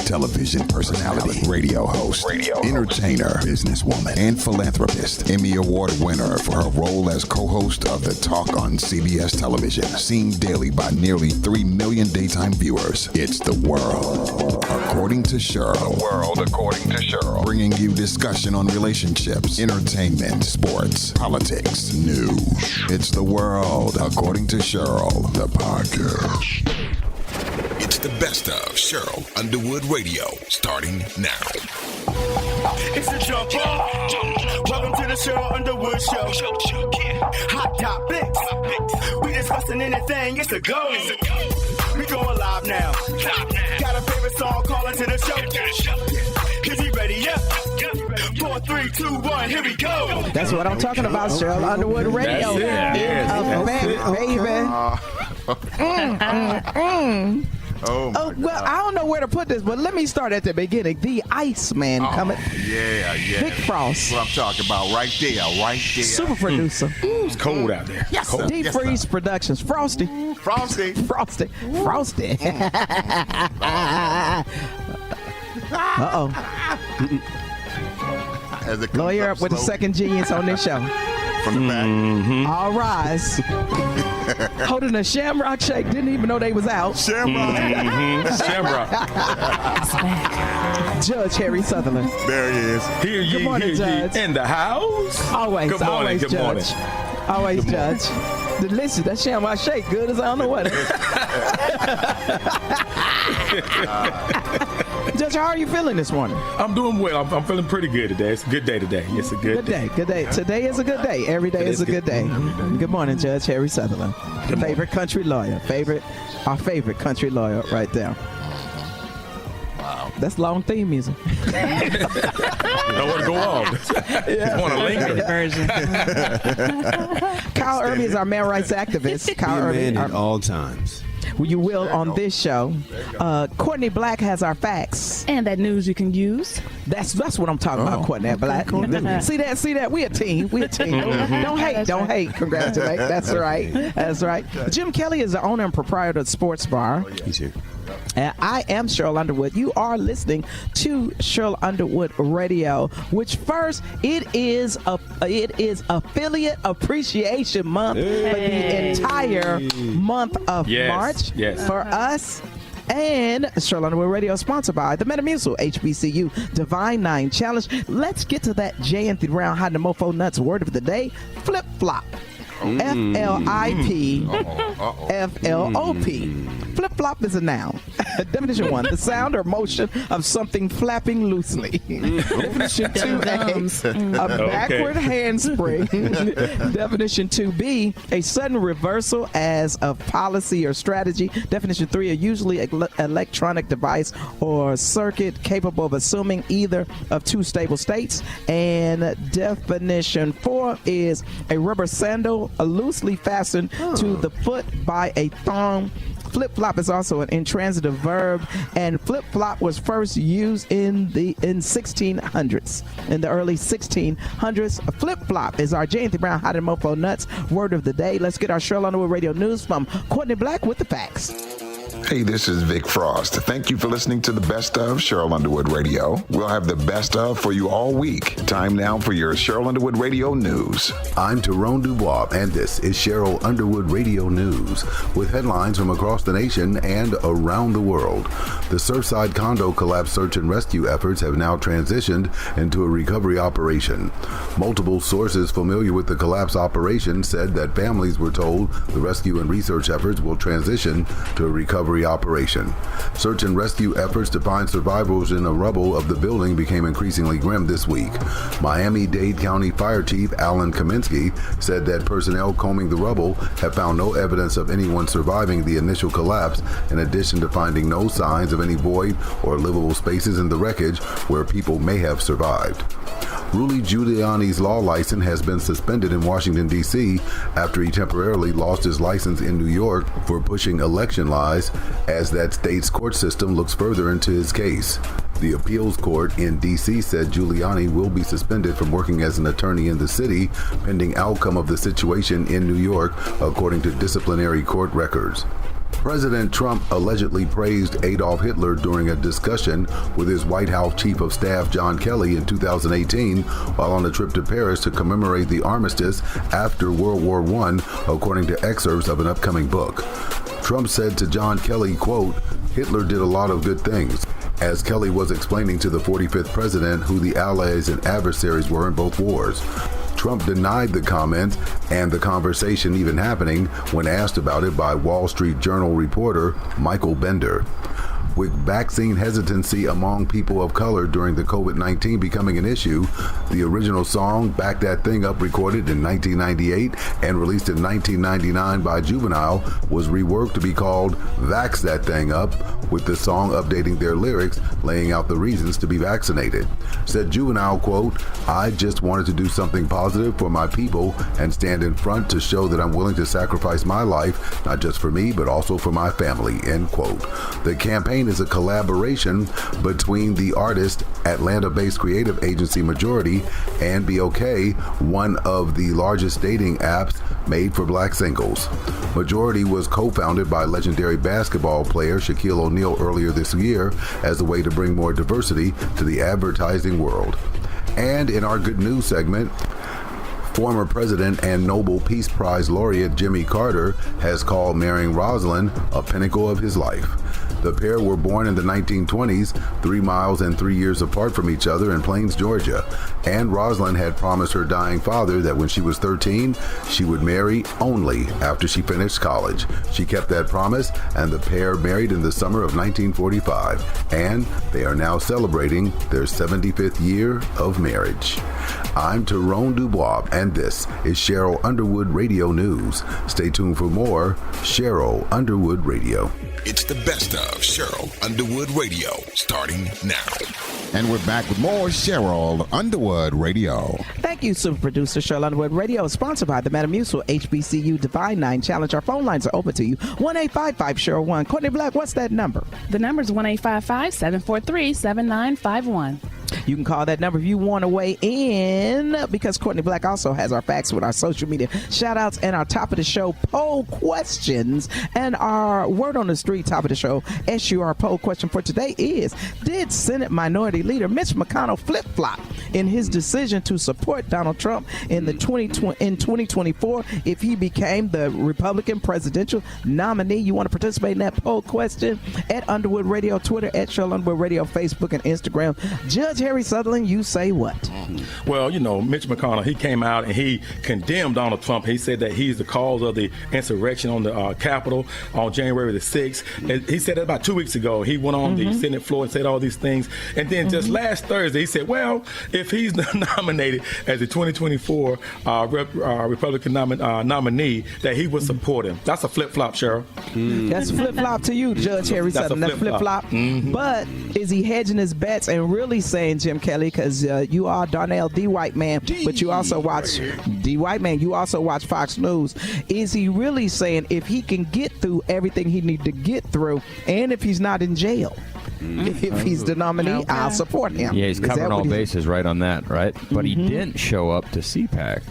television personality, radio host, entertainer, businesswoman, and philanthropist. Emmy Award winner for her role as co-host of The Talk on CBS television. Seen daily by nearly 3 million daytime viewers. It's The World According to Cheryl. The World According to Cheryl. Bringing you discussion on relationships, entertainment, sports, politics, news. It's The World According to Cheryl, the podcast. It's the best of Cheryl Underwood Radio, starting now. It's a jump off. Welcome to the Cheryl Underwood Show. Hot topics. We discussing anything. It's a go. We going live now. Got a favorite song? Call into the show. Is he ready? Yep. 4, 3, 2, 1. Here we go. That's what I'm talking about, Cheryl Underwood Radio. Baby. Oh, well, I don't know where to put this, but let me start at the beginning. The Iceman coming. Yeah. Big Frost. That's what I'm talking about right there. Super producer. It's cold out there. Yes, sir. Deep Freeze Productions. Frosty. Uh-oh. Lawyer up with the second genius on this show. From the back. All rise. Holding a shamrock shake. Didn't even know they was out. Shamrock. Shamrock. Judge Harry Sutherland. There he is. Hear ye, Good morning, hear Judge. ye. In the house. Always, Good morning, always, good Judge. morning. Always, Judge. Listen, that shamrock shake good as I don't know what. Judge, how are you feeling this morning? I'm doing well. I'm feeling pretty good today. It's a good day today. It's a good day. Good day. Today is a good day. Every day is a good day. Good morning, Judge Harry Sutherland. Favorite country lawyer. Our favorite country lawyer right there. Wow. That's long theme music. Don't want to go on. Just want to linger. Kyle Irby is our man rights activist. Kyle Irby at all times. You will on this show. Courtney Black has our facts. And that news you can use. That's what I'm talking about, Courtney Black. See that? We a team. Don't hate. Congratulate. That's right. Jim Kelly is the owner and proprietor of Sports Bar. He's here. And I am Cheryl Underwood. You are listening to Cheryl Underwood Radio, which first, it is Affiliate Appreciation Month for the entire month of March for us. And Cheryl Underwood Radio is sponsored by the Metamucil HBCU Divine 9 Challenge. Let's get to that J&Th round hiding the mofo nuts. Word of the day, flip flop. FLIPFLOP. Flip-flop is a noun. Definition 1, the sound or motion of something flapping loosely. Definition 2A, a backward handspring. Definition 2B, a sudden reversal as of policy or strategy. Definition 3, a usually electronic device or circuit capable of assuming either of two stable states. And definition 4 is a rubber sandal loosely fastened to the foot by a thong. Flip-flop is also an intransitive verb, and flip-flop was first used in 1600s. In the early 1600s, flip-flop is our J&Th Brown Hot and Mofo Nuts word of the day. Let's get our Cheryl Underwood Radio news from Courtney Black with the facts. Hey, this is Vic Frost. Thank you for listening to the best of Cheryl Underwood Radio. We'll have the best of for you all week. Time now for your Cheryl Underwood Radio news. I'm Tyrone Dubois, and this is Cheryl Underwood Radio News, with headlines from across the nation and around the world. The Surfside condo collapse search and rescue efforts have now transitioned into a recovery operation. Multiple sources familiar with the collapse operation said that families were told the rescue and research efforts will transition to a recovery operation. Search and rescue efforts to find survivors in the rubble of the building became increasingly grim this week. Miami-Dade County Fire Chief Alan Kaminsky said that personnel combing the rubble have found no evidence of anyone surviving the initial collapse, in addition to finding no signs of any void or livable spaces in the wreckage where people may have survived. Rudy Giuliani's law license has been suspended in Washington, D.C. after he temporarily lost his license in New York for pushing election lies, as that state's court system looks further into his case. The appeals court in D.C. said Giuliani will be suspended from working as an attorney in the city pending outcome of the situation in New York, according to disciplinary court records. President Trump allegedly praised Adolf Hitler during a discussion with his White House Chief of Staff John Kelly in 2018 while on a trip to Paris to commemorate the armistice after World War I, according to excerpts of an upcoming book. Trump said to John Kelly, quote, "Hitler did a lot of good things," as Kelly was explaining to the 45th president who the allies and adversaries were in both wars. Trump denied the comment and the conversation even happening when asked about it by Wall Street Journal reporter Michael Bender. With vaccine hesitancy among people of color during the COVID-19 becoming an issue, the original song Back That Thing Up, recorded in 1998 and released in 1999 by Juvenile, was reworked to be called Vax That Thing Up, with the song updating their lyrics, laying out the reasons to be vaccinated. Said Juvenile, quote, "I just wanted to do something positive for my people and stand in front to show that I'm willing to sacrifice my life, not just for me, but also for my family," end quote. The campaign is a collaboration between the artist, Atlanta-based creative agency Majority, and BOK, one of the largest dating apps made for black singles. Majority was co-founded by legendary basketball player Shaquille O'Neal earlier this year as a way to bring more diversity to the advertising world. And in our good news segment, former President and Nobel Peace Prize laureate Jimmy Carter has called marrying Rosalind a pinnacle of his life. The pair were born in the 1920s, 3 miles and 3 years apart from each other in Plains, Georgia. And Rosalind had promised her dying father that when she was 13, she would marry only after she finished college. She kept that promise, and the pair married in the summer of 1945. And they are now celebrating their 75th year of marriage. I'm Tyrone Dubois, and this is Cheryl Underwood Radio News. Stay tuned for more Cheryl Underwood Radio. It's the best of Cheryl Underwood Radio, starting now. And we're back with more Cheryl Underwood Radio. Thank you, super producer Cheryl Underwood Radio, sponsored by the Metamucil HBCU Divine 9 Challenge. Our phone lines are open to you. 1-855-Cheryl-1. Courtney Black, what's that number? The number is 1-855-743-7951. You can call that number if you want to weigh in, because Courtney Black also has our facts with our social media shout outs and our top of the show poll questions. And our word on the street top of the show SUR poll question for today is: did Senate Minority Leader Mitch McConnell flip-flop in his decision to support Donald Trump in 2024 if he became the Republican presidential nominee? You want to participate in that poll question at Underwood Radio, Twitter at Cheryl Underwood Radio, Facebook and Instagram. Judge Harry Sutherland, you say what? Well, you know, Mitch McConnell, he came out and he condemned Donald Trump. He said that he's the cause of the insurrection on the Capitol on January the 6th. And he said that about 2 weeks ago. He went on the Senate floor and said all these things. And then just last Thursday, he said, well, if he's nominated as the 2024 Republican nominee, that he would support him. That's a flip-flop, Cheryl. That's a flip-flop to you, Judge Harry Sutherland. That's a flip-flop. But is he hedging his bets and really saying, Jim Kelly, because you are Darnell D. White Man, but you also watch D. White Man, you also watch Fox News. Is he really saying if he can get through everything he needs to get through, and if he's not in jail, if he's the nominee, I'll support him? Yeah, he's covering all bases right on that, right? But he didn't show up to CPAC.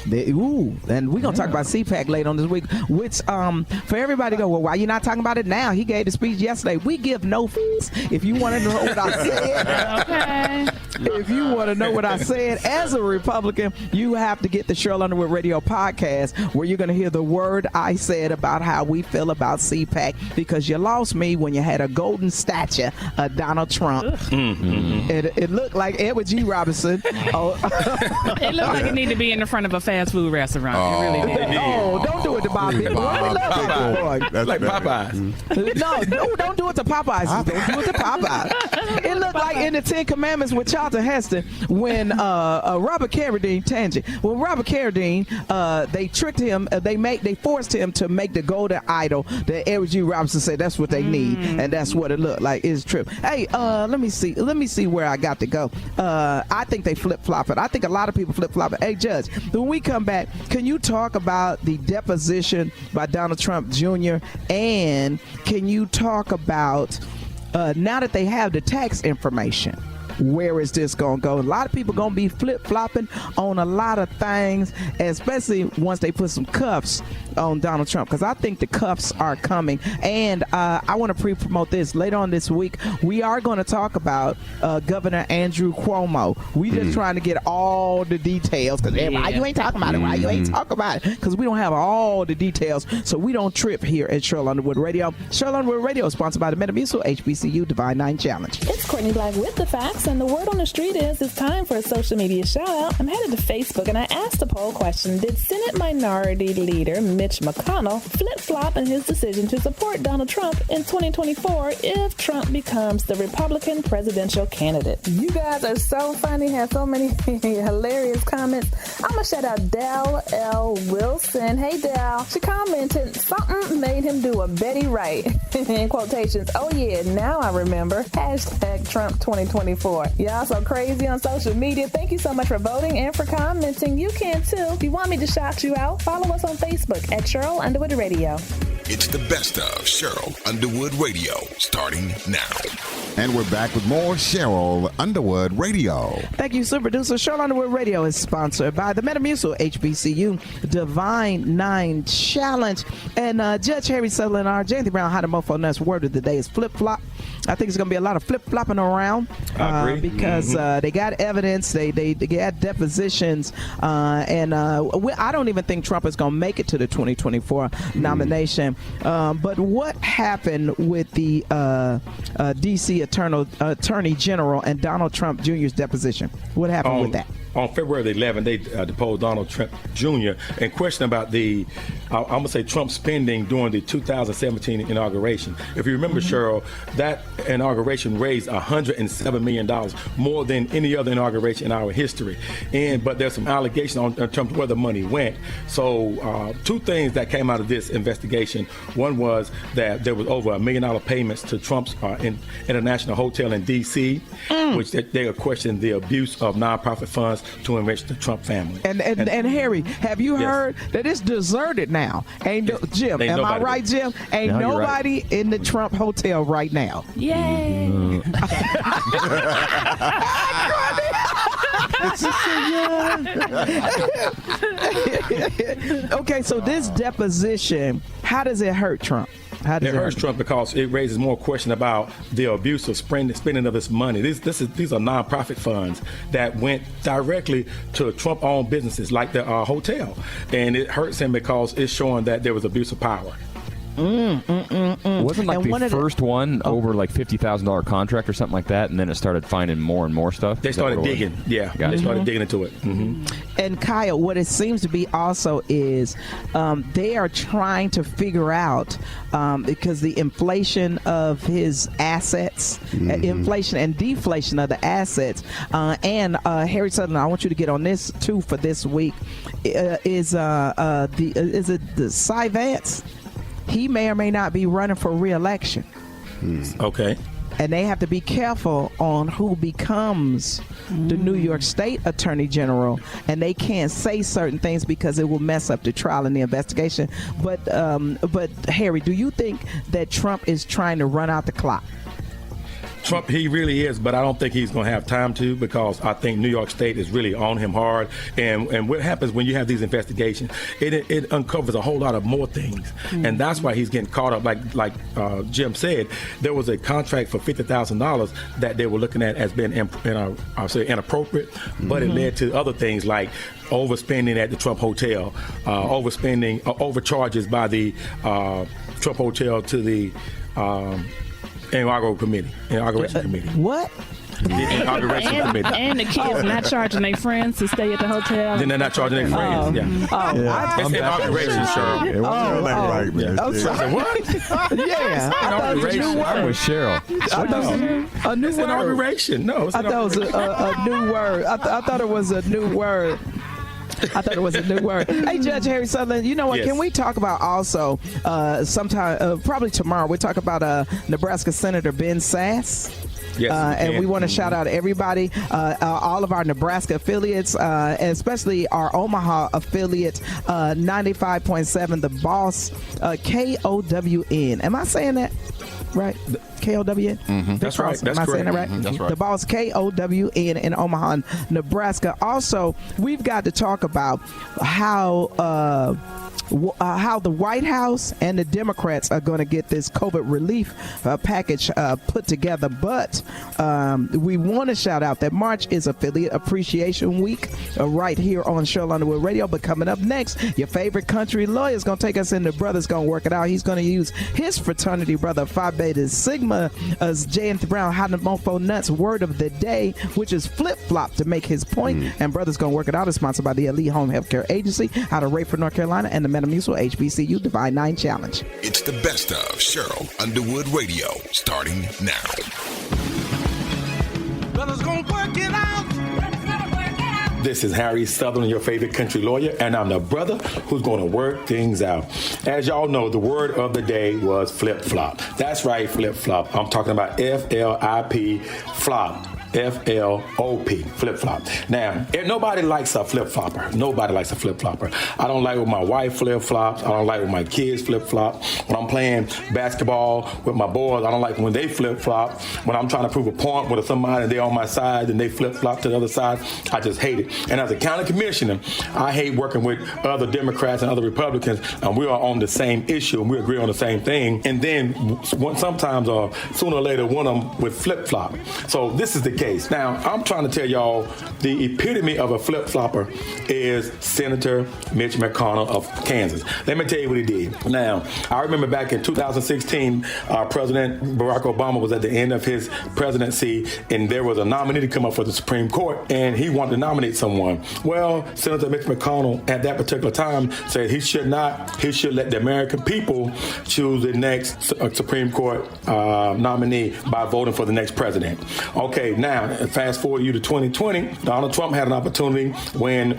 And we're going to talk about CPAC later on this week, which for everybody to go, well, why you not talking about it now? He gave the speech yesterday. We give no f***s. If you want to know what I said, if you want to know what I said as a Republican, you have to get the Cheryl Underwood Radio podcast, where you're going to hear the word I said about how we feel about CPAC, because you lost me when you had a golden statue of Donald Trump. It looked like Edward G. Robinson. It looked like it needed to be in the front of a fast food restaurant. It really did. Oh, don't do it to Bob Pitt. That's like Popeyes. No, don't do it to Popeyes. Don't do it to Popeyes. It looked like in the 10 Commandments with Charlton Heston when Robert Carradine, when Robert Carradine, they tricked him, they forced him to make the golden idol that Edward G. Robinson said that's what they need, and that's what it looked like. It's true. Hey, let me see where I got to go. I think they flip-flop it. I think a lot of people flip-flop it. Hey, Judge, when we come back, can you talk about the deposition by Donald Trump Jr., and can you talk about now that they have the tax information, where is this going to go? A lot of people going to be flip-flopping on a lot of things, especially once they put some cuffs on Donald Trump, because I think the cuffs are coming. And I want to pre-promote this. Later on this week, we are going to talk about Governor Andrew Cuomo. We just trying to get all the details, because why you ain't talking about it? Why you ain't talking about it? Because we don't have all the details, so we don't trip here at Cheryl Underwood Radio. Cheryl Underwood Radio is sponsored by the Metamucil HBCU Divine 9 Challenge. It's Courtney Black with the facts, and the word on the street is it's time for a social media shout-out. I'm headed to Facebook, and I asked a poll question. Did Senate Minority Leader Mitch McConnell flip-flop in his decision to support Donald Trump in 2024 if Trump becomes the Republican presidential candidate? You guys are so funny, have so many hilarious comments. I'm going to shout out Dell L. Wilson. Hey, Dell. She commented, something made him do a Betty Wright, in quotations. Oh, yeah, now I remember. Hashtag Trump 2024. Y'all so crazy on social media. Thank you so much for voting and for commenting. You can, too. If you want me to shout you out, follow us on Facebook at Cheryl Underwood Radio. It's the best of Cheryl Underwood Radio, starting now. And we're back with more Cheryl Underwood Radio. Thank you, super producer. Cheryl Underwood Radio is sponsored by the Metamucil HBCU Divine 9 Challenge. And Judge Harry Sutherland, our Janthy Brown, how the mofo nuts word of the day is flip-flop. I think it's going to be a lot of flip-flopping around because they got evidence, they got depositions, and I don't even think Trump is going to make it to the 2024 nomination. But what happened with the D.C. Attorney General and Donald Trump Jr.'s deposition? What happened with that? On February the 11th, they deposed Donald Trump Jr. and questioned about the, I'm going to say, Trump spending during the 2017 inauguration. If you remember, Cheryl, that inauguration raised $107 million, more than any other inauguration in our history. But there's some allegations on in terms of where the money went. So two things that came out of this investigation. One was that there was over $1 million payments to Trump's International Hotel in D.C., which they are questioning the abuse of nonprofit funds to enrich the Trump family. And Harry, have you heard that it's deserted now? Jim, am I right, Jim? Ain't nobody in the Trump hotel right now. Yay! Okay, so this deposition, how does it hurt Trump? It hurts Trump because it raises more question about the abuse of spending of this money. These are nonprofit funds that went directly to Trump-owned businesses like the hotel, and it hurts him because it's showing that there was abuse of power. Wasn't like the first one over like $50,000 contract or something like that, and then it started finding more and more stuff? They started digging. Yeah, they started digging into it. And Kyle, what it seems to be also is they are trying to figure out because the inflation of his assets, inflation and deflation of the assets, and Harry Sutherland, I want you to get on this too for this week. Is it the Cy Vance? He may or may not be running for re-election. Okay. And they have to be careful on who becomes the New York State Attorney General, and they can't say certain things because it will mess up the trial and the investigation. But Harry, do you think that Trump is trying to run out the clock? Trump, he really is, but I don't think he's going to have time to, because I think New York State is really on him hard. And what happens when you have these investigations, it uncovers a whole lot of more things. And that's why he's getting caught up. Like Jim said, there was a contract for $50,000 that they were looking at as being inappropriate, but it led to other things like overspending at the Trump Hotel, overcharges by the Trump Hotel to the inauguration committee. What? And the kids not charging their friends to stay at the hotel. Then they're not charging their friends. It's inauguration, sure. It wasn't right, man. What? Yeah. Inauguration. I'm with Cheryl. A new It's word. inauguration. No, it's I thought it was a new word. I thought it was a new word. Hey, Judge Harry Sutherland, you know what? Yes. Can we talk about also sometime, probably tomorrow, we'll talk about Nebraska Senator Ben Sasse. Yes, and we want to shout out everybody, all of our Nebraska affiliates, especially our Omaha affiliate, 95.7, The Boss, KOWN. Am I saying that right? KOWN? That's right. That's Am I correct. saying that right? That's right. The Boss, KOWN in Omaha, Nebraska. Also, we've got to talk about how how the White House and the Democrats are going to get this COVID relief package put together. But we want to shout out that March is Affiliate Appreciation Week right here on Cheryl Underwood Radio. But coming up next, your favorite country lawyer is going to take us into Brother's Going to Work It Out. He's going to use his fraternity brother Phi Beta Sigma as J&T Brown Hot Mofo Nuts word of the day, which is flip-flop, to make his point. And Brother's Going to Work It Out is sponsored by the Elite Home Healthcare Agency out of Rayford, North Carolina, and the Metamucil HBCU Divine 9 Challenge. It's the best of Cheryl Underwood Radio, starting now. Brother's gonna work it out. This is Harry Southern, your favorite country lawyer, and I'm the brother who's going to work things out. As y'all know, the word of the day was flip-flop. That's right, flip-flop. I'm talking about F-L-I-P, flop. F-L-O-P, flip-flop. Now, nobody likes a flip-flopper. Nobody likes a flip-flopper. I don't like when my wife flip-flops. I don't like when my kids flip-flop. When I'm playing basketball with my boys, I don't like when they flip-flop. When I'm trying to prove a point with somebody and they're on my side and they flip-flop to the other side, I just hate it. And as a county commissioner, I hate working with other Democrats and other Republicans, and we are on the same issue and we agree on the same thing. And then sometimes, sooner or later, one of them would flip-flop. So this is the case. Now, I'm trying to tell y'all the epitome of a flip-flopper is Senator Mitch McConnell of Kansas. Let me tell you what he did. Now, I remember back in 2016, President Barack Obama was at the end of his presidency, and there was a nominee to come up for the Supreme Court, and he wanted to nominate someone. Well, Senator Mitch McConnell at that particular time said he should let the American people choose the next Supreme Court nominee by voting for the next president. Okay, now, fast forward you to 2020, Donald Trump had an opportunity when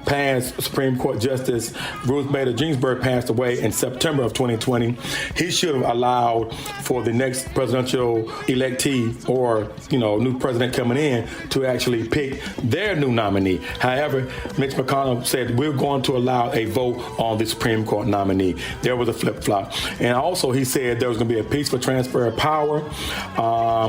past Supreme Court Justice Ruth Bader Ginsburg passed away in September of 2020. He should have allowed for the next presidential electee or, new president coming in to actually pick their new nominee. However, Mitch McConnell said, we're going to allow a vote on the Supreme Court nominee. There was a flip-flop. And also he said there was going to be a peaceful transfer of power.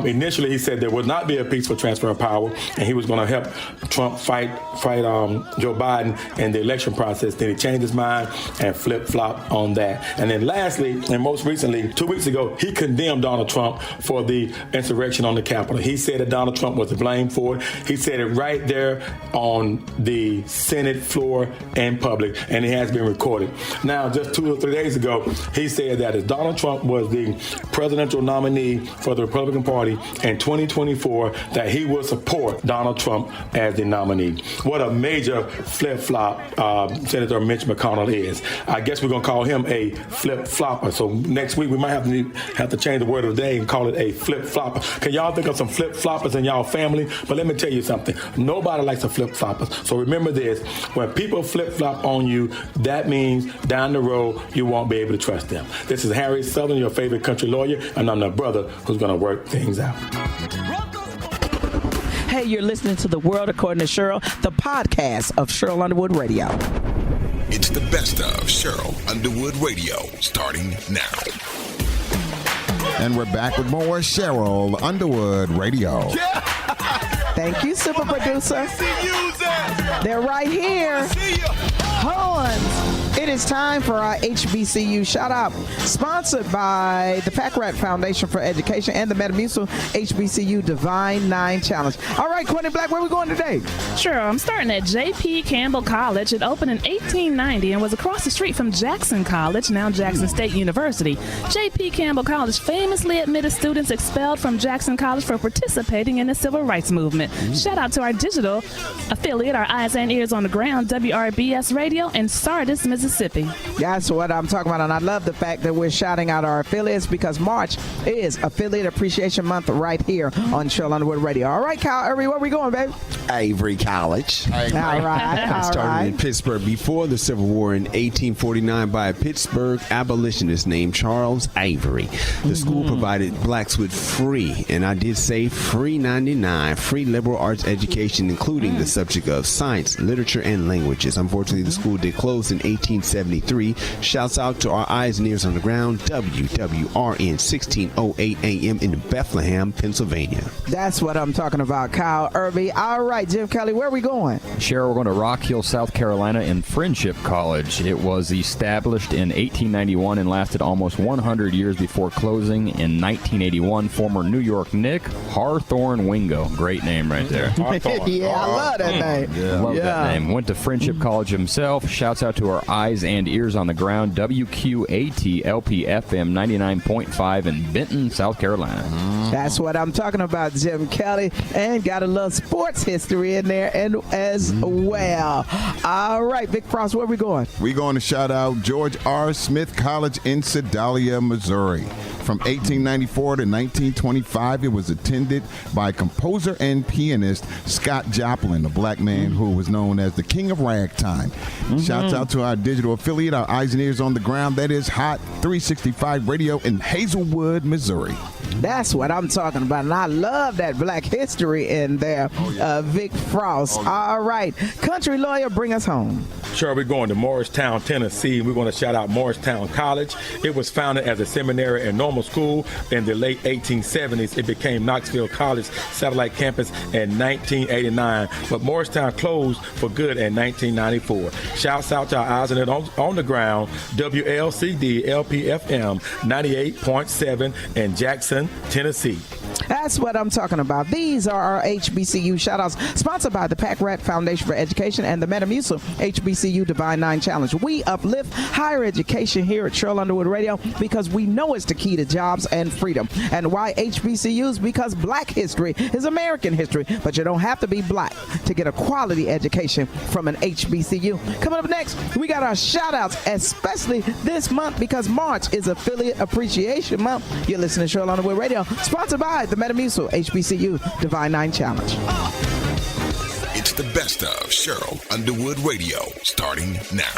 Initially, he said there would not be a peaceful transfer of power, and he was going to help Trump fight Joe Biden in the election process. Then he changed his mind and flip-flopped on that. And then lastly, and most recently, 2 weeks ago, he condemned Donald Trump for the insurrection on the Capitol. He said that Donald Trump was to blame for it. He said it right there on the Senate floor in public, and it has been recorded. Now, just 2 or 3 days ago, he said that if Donald Trump was the presidential nominee for the Republican Party in 2024, that he will support Donald Trump as the nominee. What a major flip-flop Senator Mitch McConnell is. I guess we're going to call him a flip-flopper. So next week we might have to change the word of the day and call it a flip-flopper. Can y'all think of some flip-floppers in y'all family? But let me tell you something. Nobody likes a flip-flopper. So remember this. When people flip-flop on you, that means down the road you won't be able to trust them. This is Harry Southern, your favorite country lawyer, and I'm the brother who's going to work things out. Hey, you're listening to The World According to Cheryl, the podcast of Cheryl Underwood Radio. It's the best of Cheryl Underwood Radio, starting now. And we're back with more Cheryl Underwood Radio. Thank you, super producer. They're right here. Horns. It is time for our HBCU shout out, sponsored by the Pack Rat Foundation for Education and the Metamucil HBCU Divine 9 Challenge. All right, Courtney Black, where are we going today? Sure, I'm starting at J.P. Campbell College. It opened in 1890 and was across the street from Jackson College, now Jackson State University. J.P. Campbell College famously admitted students expelled from Jackson College for participating in the civil rights movement. Shout out to our digital affiliate, our eyes and ears on the ground, WRBS Radio in Sardis, Mississippi. That's what I'm talking about, and I love the fact that we're shouting out our affiliates because March is Affiliate Appreciation Month right here on Cheryl Underwood Radio. All right, Kyle Irby, where we going, baby? Avery College. All right. I started in Pittsburgh before the Civil War in 1849 by a Pittsburgh abolitionist named Charles Avery. The school provided blacks with free, and I did say free 99, free liberal arts education, including the subject of science, literature, and languages. Unfortunately, the school did close in 1860 873. Shouts out to our eyes and ears on the ground, WWRN 1608 AM in Bethlehem, Pennsylvania. That's what I'm talking about, Kyle Irby. All right, Jim Kelly, where are we going? Cheryl, we're going to Rock Hill, South Carolina in Friendship College. It was established in 1891 and lasted almost 100 years before closing in 1981. Former New York Nick Hawthorne Wingo. Great name right there. Yeah, I love that name. Love that name. Went to Friendship College himself. Shouts out to our eyes and ears on the ground. WQAT LPFM 99.5 in Benton, South Carolina. That's what I'm talking about, Jim Kelly. And got a little sports history in there and as well. All right, Vic Frost, where we going? We're going to shout out George R. Smith College in Sedalia, Missouri. From 1894 to 1925, it was attended by composer and pianist Scott Joplin, a black man who was known as the King of Ragtime. Shouts out to our digital affiliate, our eyes and ears on the ground. That is Hot 365 Radio in Hazelwood, Missouri. That's what I'm talking about, and I love that black history in there, Vic Frost. All right, country lawyer, bring us home. Sure, we're going to Morristown, Tennessee. We're going to shout out Morristown College. It was founded as a seminary and normal school in the late 1870s. It became Knoxville College satellite campus in 1989, but Morristown closed for good in 1994. Shouts out to our eyes and on the ground, WLCD LPFM 98.7 in Jackson, Tennessee. That's what I'm talking about. These are our HBCU shout-outs, sponsored by the Pack Rat Foundation for Education and the Metamucil HBCU Divine 9 Challenge. We uplift higher education here at Cheryl Underwood Radio because we know it's the key to jobs and freedom. And why HBCUs? Because black history is American history, but you don't have to be black to get a quality education from an HBCU. Coming up next, we got our shout-outs, especially this month because March is Affiliate Appreciation Month. You're listening to Cheryl Underwood Radio, sponsored by the Metamucil HBCU Divine 9 Challenge. It's the best of Cheryl Underwood Radio, starting now.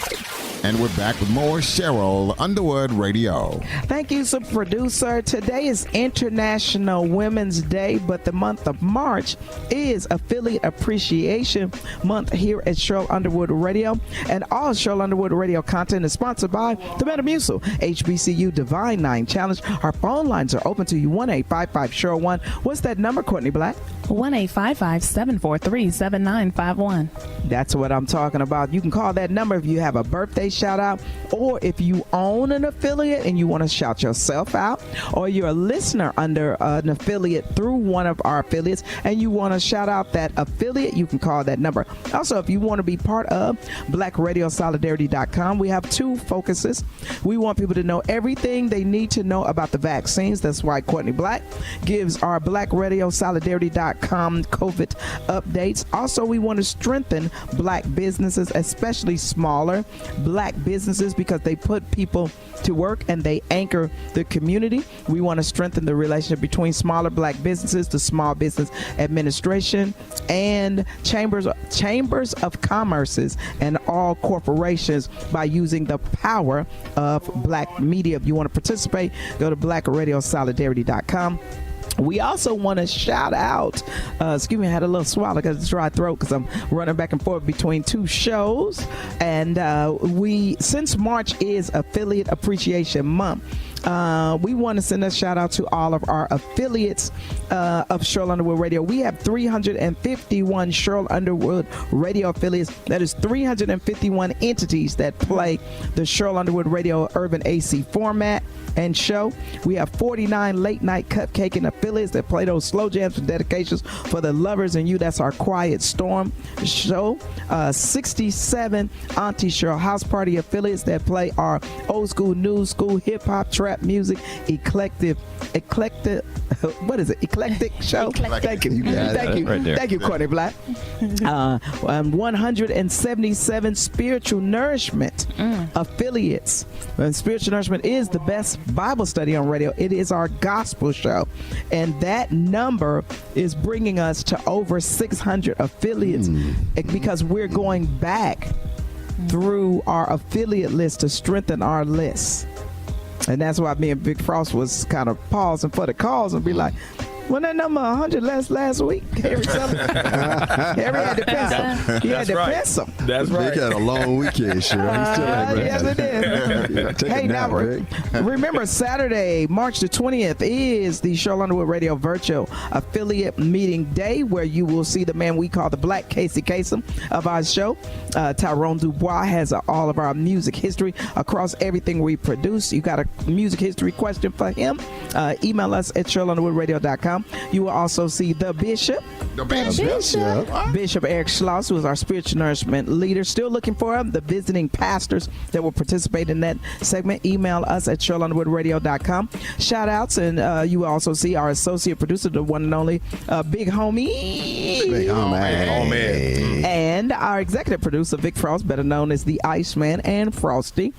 And we're back with more Cheryl Underwood Radio. Thank you, super producer. Today is International Women's Day, but the month of March is Affiliate Appreciation Month here at Cheryl Underwood Radio. And all Cheryl Underwood Radio content is sponsored by the Metamucil HBCU Divine 9 Challenge. Our phone lines are open to you, 1-855-CHERYL1. What's that number, Courtney Black? 1-855-743-7951. That's what I'm talking about. You can call that number if you have a birthday shout out, or if you own an affiliate and you want to shout yourself out, or you're a listener under an affiliate through one of our affiliates and you want to shout out that affiliate, you can call that number. Also, if you want to be part of BlackRadioSolidarity.com, we have two focuses. We want people to know everything they need to know about the vaccines. That's why Courtney Black gives our BlackRadioSolidarity.com COVID updates. Also, we want to strengthen black businesses, especially smaller black businesses, because they put people to work and they anchor the community. We want to strengthen the relationship between smaller black businesses, the Small Business Administration, and chambers of commerces and all corporations by using the power of black media. If you want to participate, go to BlackRadioSolidarity.com. We also want to shout out, excuse me, I had a little swallow because it's dry throat because I'm running back and forth between two shows. And since March is Affiliate Appreciation Month, we want to send a shout out to all of our affiliates of Cheryl Underwood Radio. We have 351 Cheryl Underwood Radio affiliates. That is 351 entities that play the Cheryl Underwood Radio Urban AC format and show. We have 49 late night cupcaking affiliates that play those slow jams and dedications for the lovers and you. That's our Quiet Storm show. 67 Auntie Cheryl House Party affiliates that play our old school, new school, hip hop, trap music, eclectic what is it? Eclectic show. Thank you. Thank you, Courtney Black. 177 Spiritual Nourishment affiliates. And Spiritual Nourishment is the best Bible study on radio. It is our gospel show, and that number is bringing us to over 600 affiliates because we're going back through our affiliate list to strengthen our list. And that's why me and Big Frost was kind of pausing for the calls and be like, Wasn't that number 100 last week? Harry had to piss him. He had to piss him. That's right. Big had a long weekend, sure. Yes, it is. Hey, now, remember, Saturday, March the 20th is the Cheryl Underwood Radio Virtual Affiliate Meeting Day, where you will see the man we call the Black Casey Kasem of our show. Tyrone Dubois has all of our music history across everything we produce. You got a music history question for him? Email us at SherylUnderwoodRadio.com. You will also see the Bishop. Bishop Eric Schloss, who is our spiritual nourishment leader. Still looking for him. The visiting pastors that will participate in that segment. Email us at SherylUnderwoodRadio.com. Shout outs, and you will also see our associate producer, the one and only Big Homie. Big homie. And our executive producer, Vic Frost, better known as the Iceman and Frosty.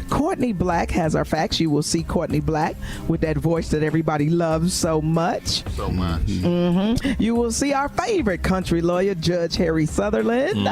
Courtney Black has our facts. You will see Courtney Black with that voice that everybody loves so much. You will see our favorite country lawyer, Judge Harry Sutherland.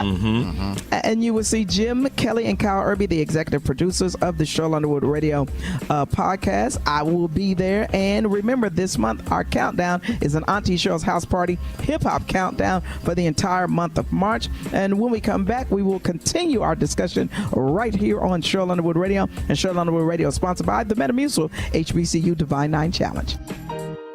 And you will see Jim Kelly and Kyle Irby, the executive producers of the Cheryl Underwood Radio podcast. I will be there. And remember, this month, our countdown is an Auntie Cheryl's House Party hip-hop countdown for the entire month of March. And when we come back, we will continue our discussion right here on Cheryl Underwood Radio. And Cheryl Underwood Radio is sponsored by the Metamucil HBCU Divine 9 Challenge.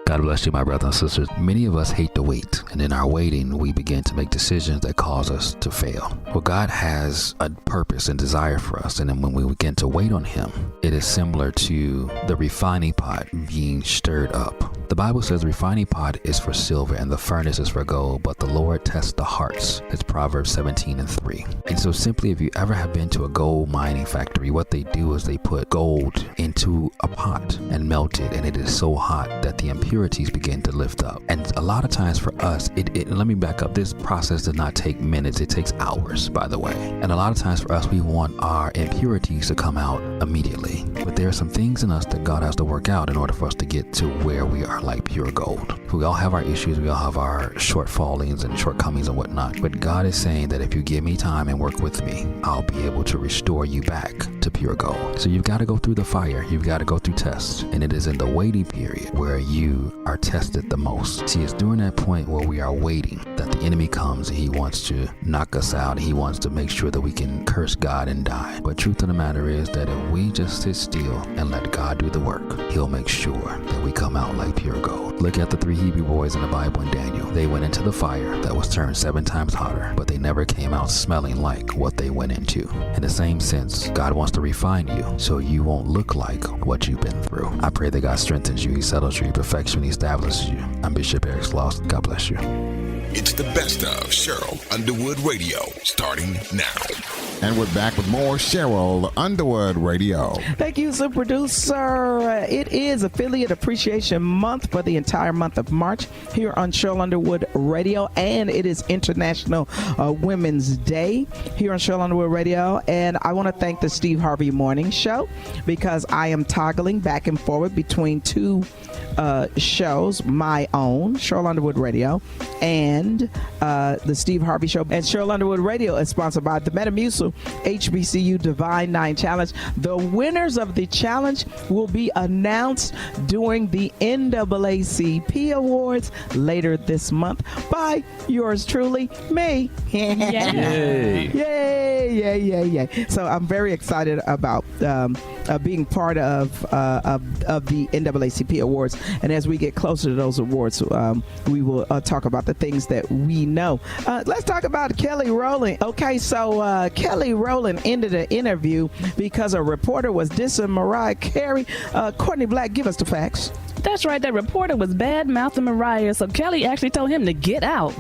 God bless you, my brothers and sisters. Many of us hate to wait, and in our waiting, we begin to make decisions that cause us to fail. Well, God has a purpose and desire for us, and then when we begin to wait on Him, it is similar to the refining pot being stirred up. The Bible says the refining pot is for silver and the furnace is for gold, but the Lord tests the hearts. It's Proverbs 17:3. And so simply, if you ever have been to a gold mining factory, what they do is they put gold into a pot and melt it, and it is so hot that the impurities begin to lift up. And a lot of times for us, let me back up, this process does not take minutes, it takes hours, by the way. And a lot of times for us, we want our impurities to come out immediately. But there are some things in us that God has to work out in order for us to get to where we are like pure gold. We all have our issues, we all have our shortfallings and shortcomings and whatnot. But God is saying that if you give me time and work with me, I'll be able to restore you back to pure gold. So you've got to go through the fire, you've got to go through tests. And it is in the waiting period where you are tested the most. See, it's during that point where we are waiting that the enemy comes and he wants to knock us out. He wants to make sure that we can curse God and die. But truth of the matter is that if we just sit still and let God do the work, He'll make sure that we come out like pure gold. Look at the 3 Hebrew boys in the Bible in Daniel. They went into the fire that was turned 7 times hotter, but they never came out smelling like what they went into. In the same sense, God wants to refine you so you won't look like what you've been through. I pray that God strengthens you, He settles you, He perfects you, and He establishes you. I'm Bishop Eric Sloss. God bless you. It's the best of Cheryl Underwood Radio, starting now. And we're back with more Cheryl Underwood Radio. Thank you, Super Producer. It is Affiliate Appreciation Month for the entire month of March here on Cheryl Underwood Radio, and it is International Women's Day here on Cheryl Underwood Radio. And I want to thank the Steve Harvey Morning Show because I am toggling back and forward between 2 shows, my own, Cheryl Underwood Radio, and the Steve Harvey Show. And Cheryl Underwood Radio is sponsored by the Metamucil HBCU Divine 9 Challenge. The winners of the challenge will be announced during the NAACP Awards later this month by yours truly, me. Yay. Yay. So I'm very excited about being part of the NAACP Awards. And as we get closer to those awards, we will talk about the things that we know. Let's talk about Kelly Rowland. Okay, so Kelly Rowland ended an interview because a reporter was dissing Mariah Carey. Courtney Black, give us the facts. That's right. That reporter was bad-mouthing Mariah, so Kelly actually told him to get out.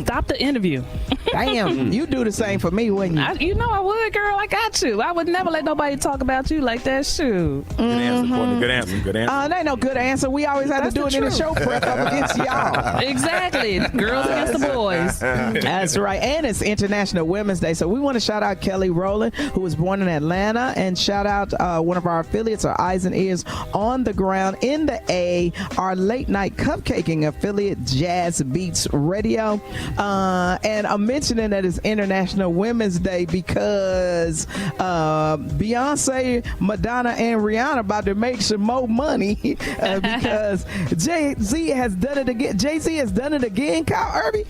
Stop the interview. Damn, you do the same for me, wouldn't you? You know I would, girl. I got you. I would never let nobody talk about you like that. Shoot. Good answer, Courtney. Good answer. That ain't no good answer. We always have to do it in the show prep up against y'all. Exactly. Girls against the boys. That's right. And it's International Women's Day. So we want to shout out Kelly Rowland, who was born in Atlanta, and shout out one of our affiliates, our eyes and ears on the ground in the our late night cupcaking affiliate, Jazz Beats Radio. And I'm mentioning that it's International Women's Day because Beyonce, Madonna, and Rihanna about to make some more money because Jay-Z has done it again. Jay-Z has done it again, Kyle Irby.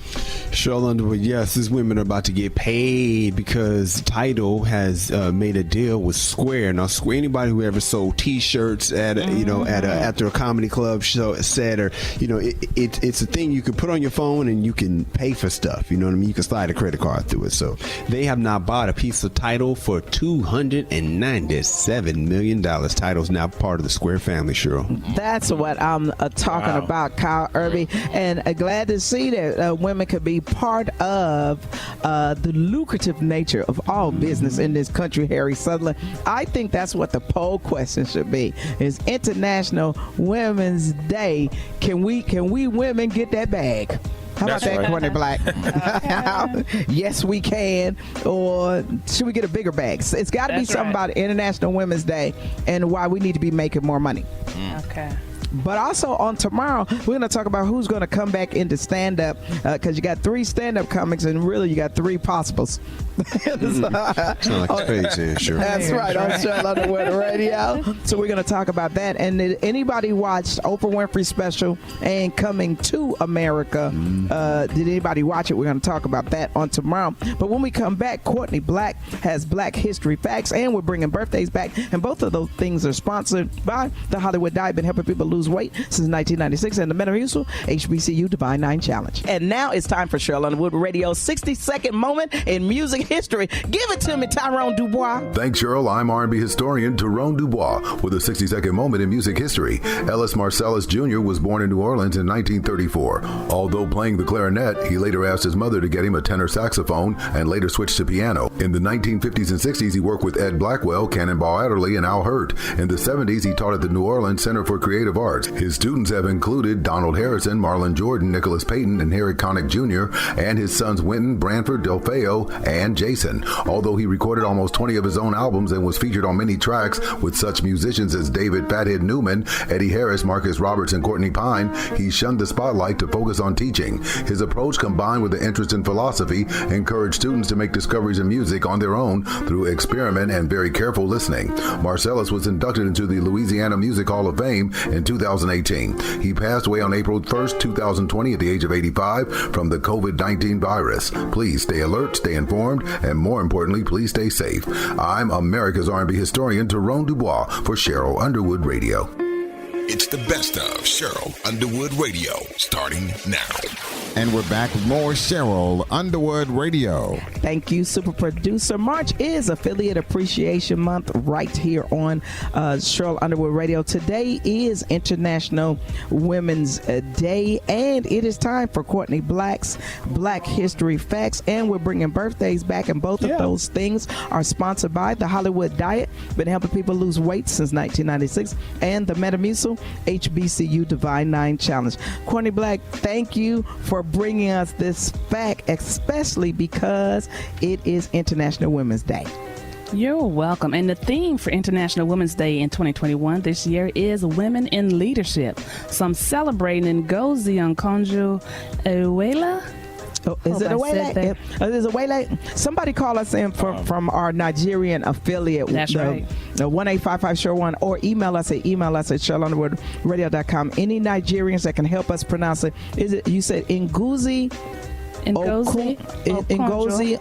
Cheryl Underwood, yes, these women are about to get paid because Tidal has made a deal with Square. Now, Square, anybody who ever sold T-shirts at after a comedy club show said, or it's a thing you can put on your phone and you can pay for stuff. You know what I mean? You can slide a credit card through it. So they have now bought a piece of Tidal for $297 million. Tidal's now part of the Square family, Cheryl. That's what I'm talking about, Kyle Irby, and glad to see that women could be part of the lucrative nature of all business in this country, Harry Sutherland. I think that's what the poll question should be, is International Women's Day. Can we women get that bag? How about that, Courtney Black? Yes, we can. Or should we get a bigger bag? It's got to be something about International Women's Day and why we need to be making more money. Okay. But also on tomorrow, we're going to talk about who's going to come back into stand-up because you got 3 stand-up comics and really you got 3 possibles. Sound like space, sure. That's right, on Cheryl Underwood Radio. So we're going to talk about that. And did anybody watch Oprah Winfrey's special and Coming to America? Did anybody watch it? We're going to talk about that on tomorrow. But when we come back, Courtney Black has Black History Facts, and we're bringing birthdays back. And both of those things are sponsored by the Hollywood Diet, been helping people lose weight since 1996, and the Metamucil HBCU Divine 9 Challenge. And now it's time for Cheryl Underwood Radio's 60-second moment in music history. Give it to me, Tyrone Dubois. Thanks, Cheryl. I'm R&B historian Tyrone Dubois with a 60-second moment in music history. Ellis Marcellus Jr. was born in New Orleans in 1934. Although playing the clarinet, he later asked his mother to get him a tenor saxophone and later switched to piano. In the 1950s and 60s, he worked with Ed Blackwell, Cannonball Adderley, and Al Hurt. In the 70s, he taught at the New Orleans Center for Creative Arts. His students have included Donald Harrison, Marlon Jordan, Nicholas Payton, and Harry Connick Jr., and his sons Wynton, Branford, Delfeo, and Jason. Although he recorded almost 20 of his own albums and was featured on many tracks with such musicians as David Fathead Newman, Eddie Harris, Marcus Roberts, and Courtney Pine, he shunned the spotlight to focus on teaching. His approach, combined with an interest in philosophy, encouraged students to make discoveries in music on their own through experiment and very careful listening. Marcellus was inducted into the Louisiana Music Hall of Fame in 2018. He passed away on April 1st, 2020 at the age of 85 from the COVID-19 virus. Please stay alert, stay informed, and more importantly, please stay safe. I'm America's R&B historian, Tyrone Dubois, for Cheryl Underwood Radio. It's the best of Cheryl Underwood Radio, starting now. And we're back with more Cheryl Underwood Radio. Thank you, super producer. March is Affiliate Appreciation Month right here on Cheryl Underwood Radio. Today is International Women's Day, and it is time for Courtney Black's Black History Facts, and we're bringing birthdays back, and both of those things are sponsored by the Hollywood Diet, been helping people lose weight since 1996, and the Metamucil HBCU Divine 9 Challenge. Courtney Black, thank you for bringing us this fact, especially because it is International Women's Day. You're welcome. And the theme for International Women's Day in 2021 this year is Women in Leadership. So I'm celebrating Ngozi Okonjo-Iweala. Is it Awele? Is it Awele? Somebody call us in from our Nigerian affiliate. That's right. The 1855-SHARE-1, or email us at Cheryl_Radio.com. Any Nigerians that can help us pronounce it. Is it, you said Ngozi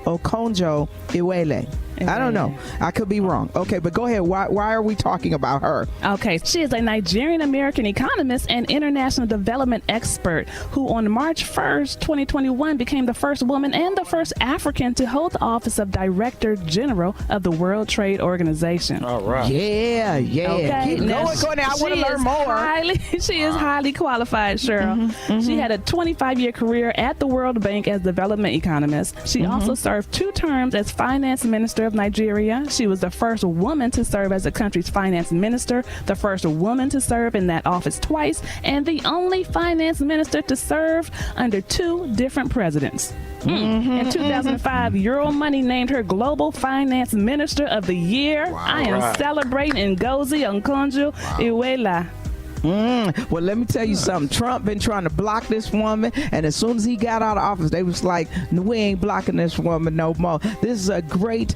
Okonjo-Iweala. I don't know. I could be wrong. Okay, but go ahead. Why are we talking about her? Okay, she is a Nigerian-American economist and international development expert who on March 1st, 2021 became the first woman and the first African to hold the office of Director General of the World Trade Organization. All right. Yeah. Okay. Keep going, Courtney. I want to learn more. She is highly qualified, Cheryl. She had a 25-year career at the World Bank as development economist. She also served 2 terms as finance minister of Nigeria. She was the first woman to serve as the country's finance minister, the first woman to serve in that office twice, and the only finance minister to serve under 2 different presidents. In 2005, Euromoney named her Global Finance Minister of the Year. Wow, I am celebrating Ngozi Okonjo-Iweala. Well, let me tell you something. Trump been trying to block this woman, and as soon as he got out of office, they was like, we ain't blocking this woman no more. This is a great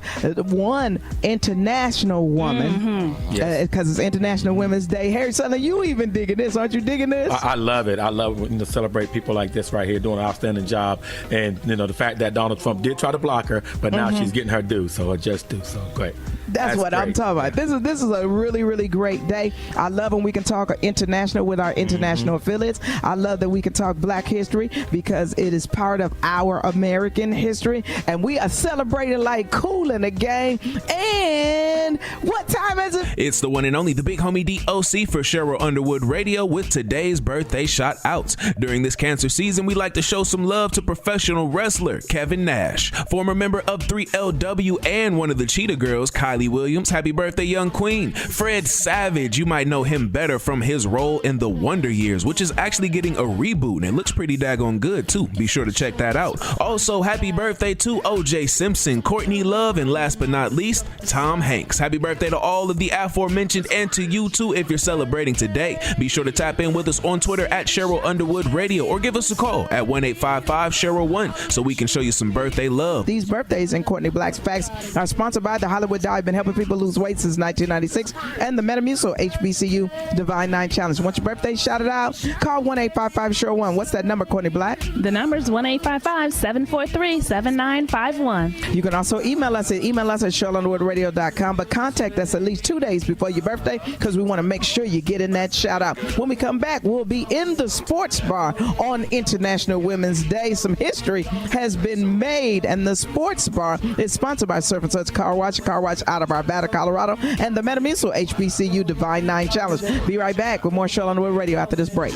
international woman, because it's International Women's Day. Harry Sutherland, you even digging this? Aren't you digging this? I love it. I love when to celebrate people like this right here doing an outstanding job, and the fact that Donald Trump did try to block her, but now she's getting her due, so just due. So great. That's what great. I'm talking about. This is a really, really great day. I love when we can talk international with our international affiliates. I love that we can talk Black history because it is part of our American history, and we are celebrating like cool in the gang. And what time is it? It's the one and only, the big homie DOC for Cheryl Underwood Radio with today's birthday shout outs. During this cancer season, we like to show some love to professional wrestler Kevin Nash, former member of 3LW and one of the Cheetah Girls, Kylie Williams. Happy birthday, young queen. Fred Savage, you might know him better from his role in The Wonder Years, which is actually getting a reboot, and it looks pretty daggone good too. Be sure to check that out. Also, happy birthday to OJ Simpson, Courtney Love, and last but not least, Tom Hanks. Happy birthday to all of the aforementioned, and to you too if you're celebrating today. Be sure to tap in with us on Twitter at Cheryl Underwood Radio, or give us a call at 1-855-CHERYL1 so we can show you some birthday love. These birthdays in Courtney Black's Facts are sponsored by the Hollywood Dive, been helping people lose weight since 1996, and the Metamucil HBCU Divine 9 Challenge. Want your birthday shouted out? Call 1-855-CHERYL1. What's that number, Courtney Black? The number is 1-855-743-7951. You can also email us at SherylUnderwoodRadio.com, but contact us at least 2 days before your birthday because we want to make sure you get in that shout out. When we come back, we'll be in the sports bar on International Women's Day. Some history has been made, and the sports bar is sponsored by Surf and Such Car Wash out of Arvada, Colorado, and the Metamucil HBCU Divine 9 Challenge. Be right back with more Cheryl Underwood Radio after this break.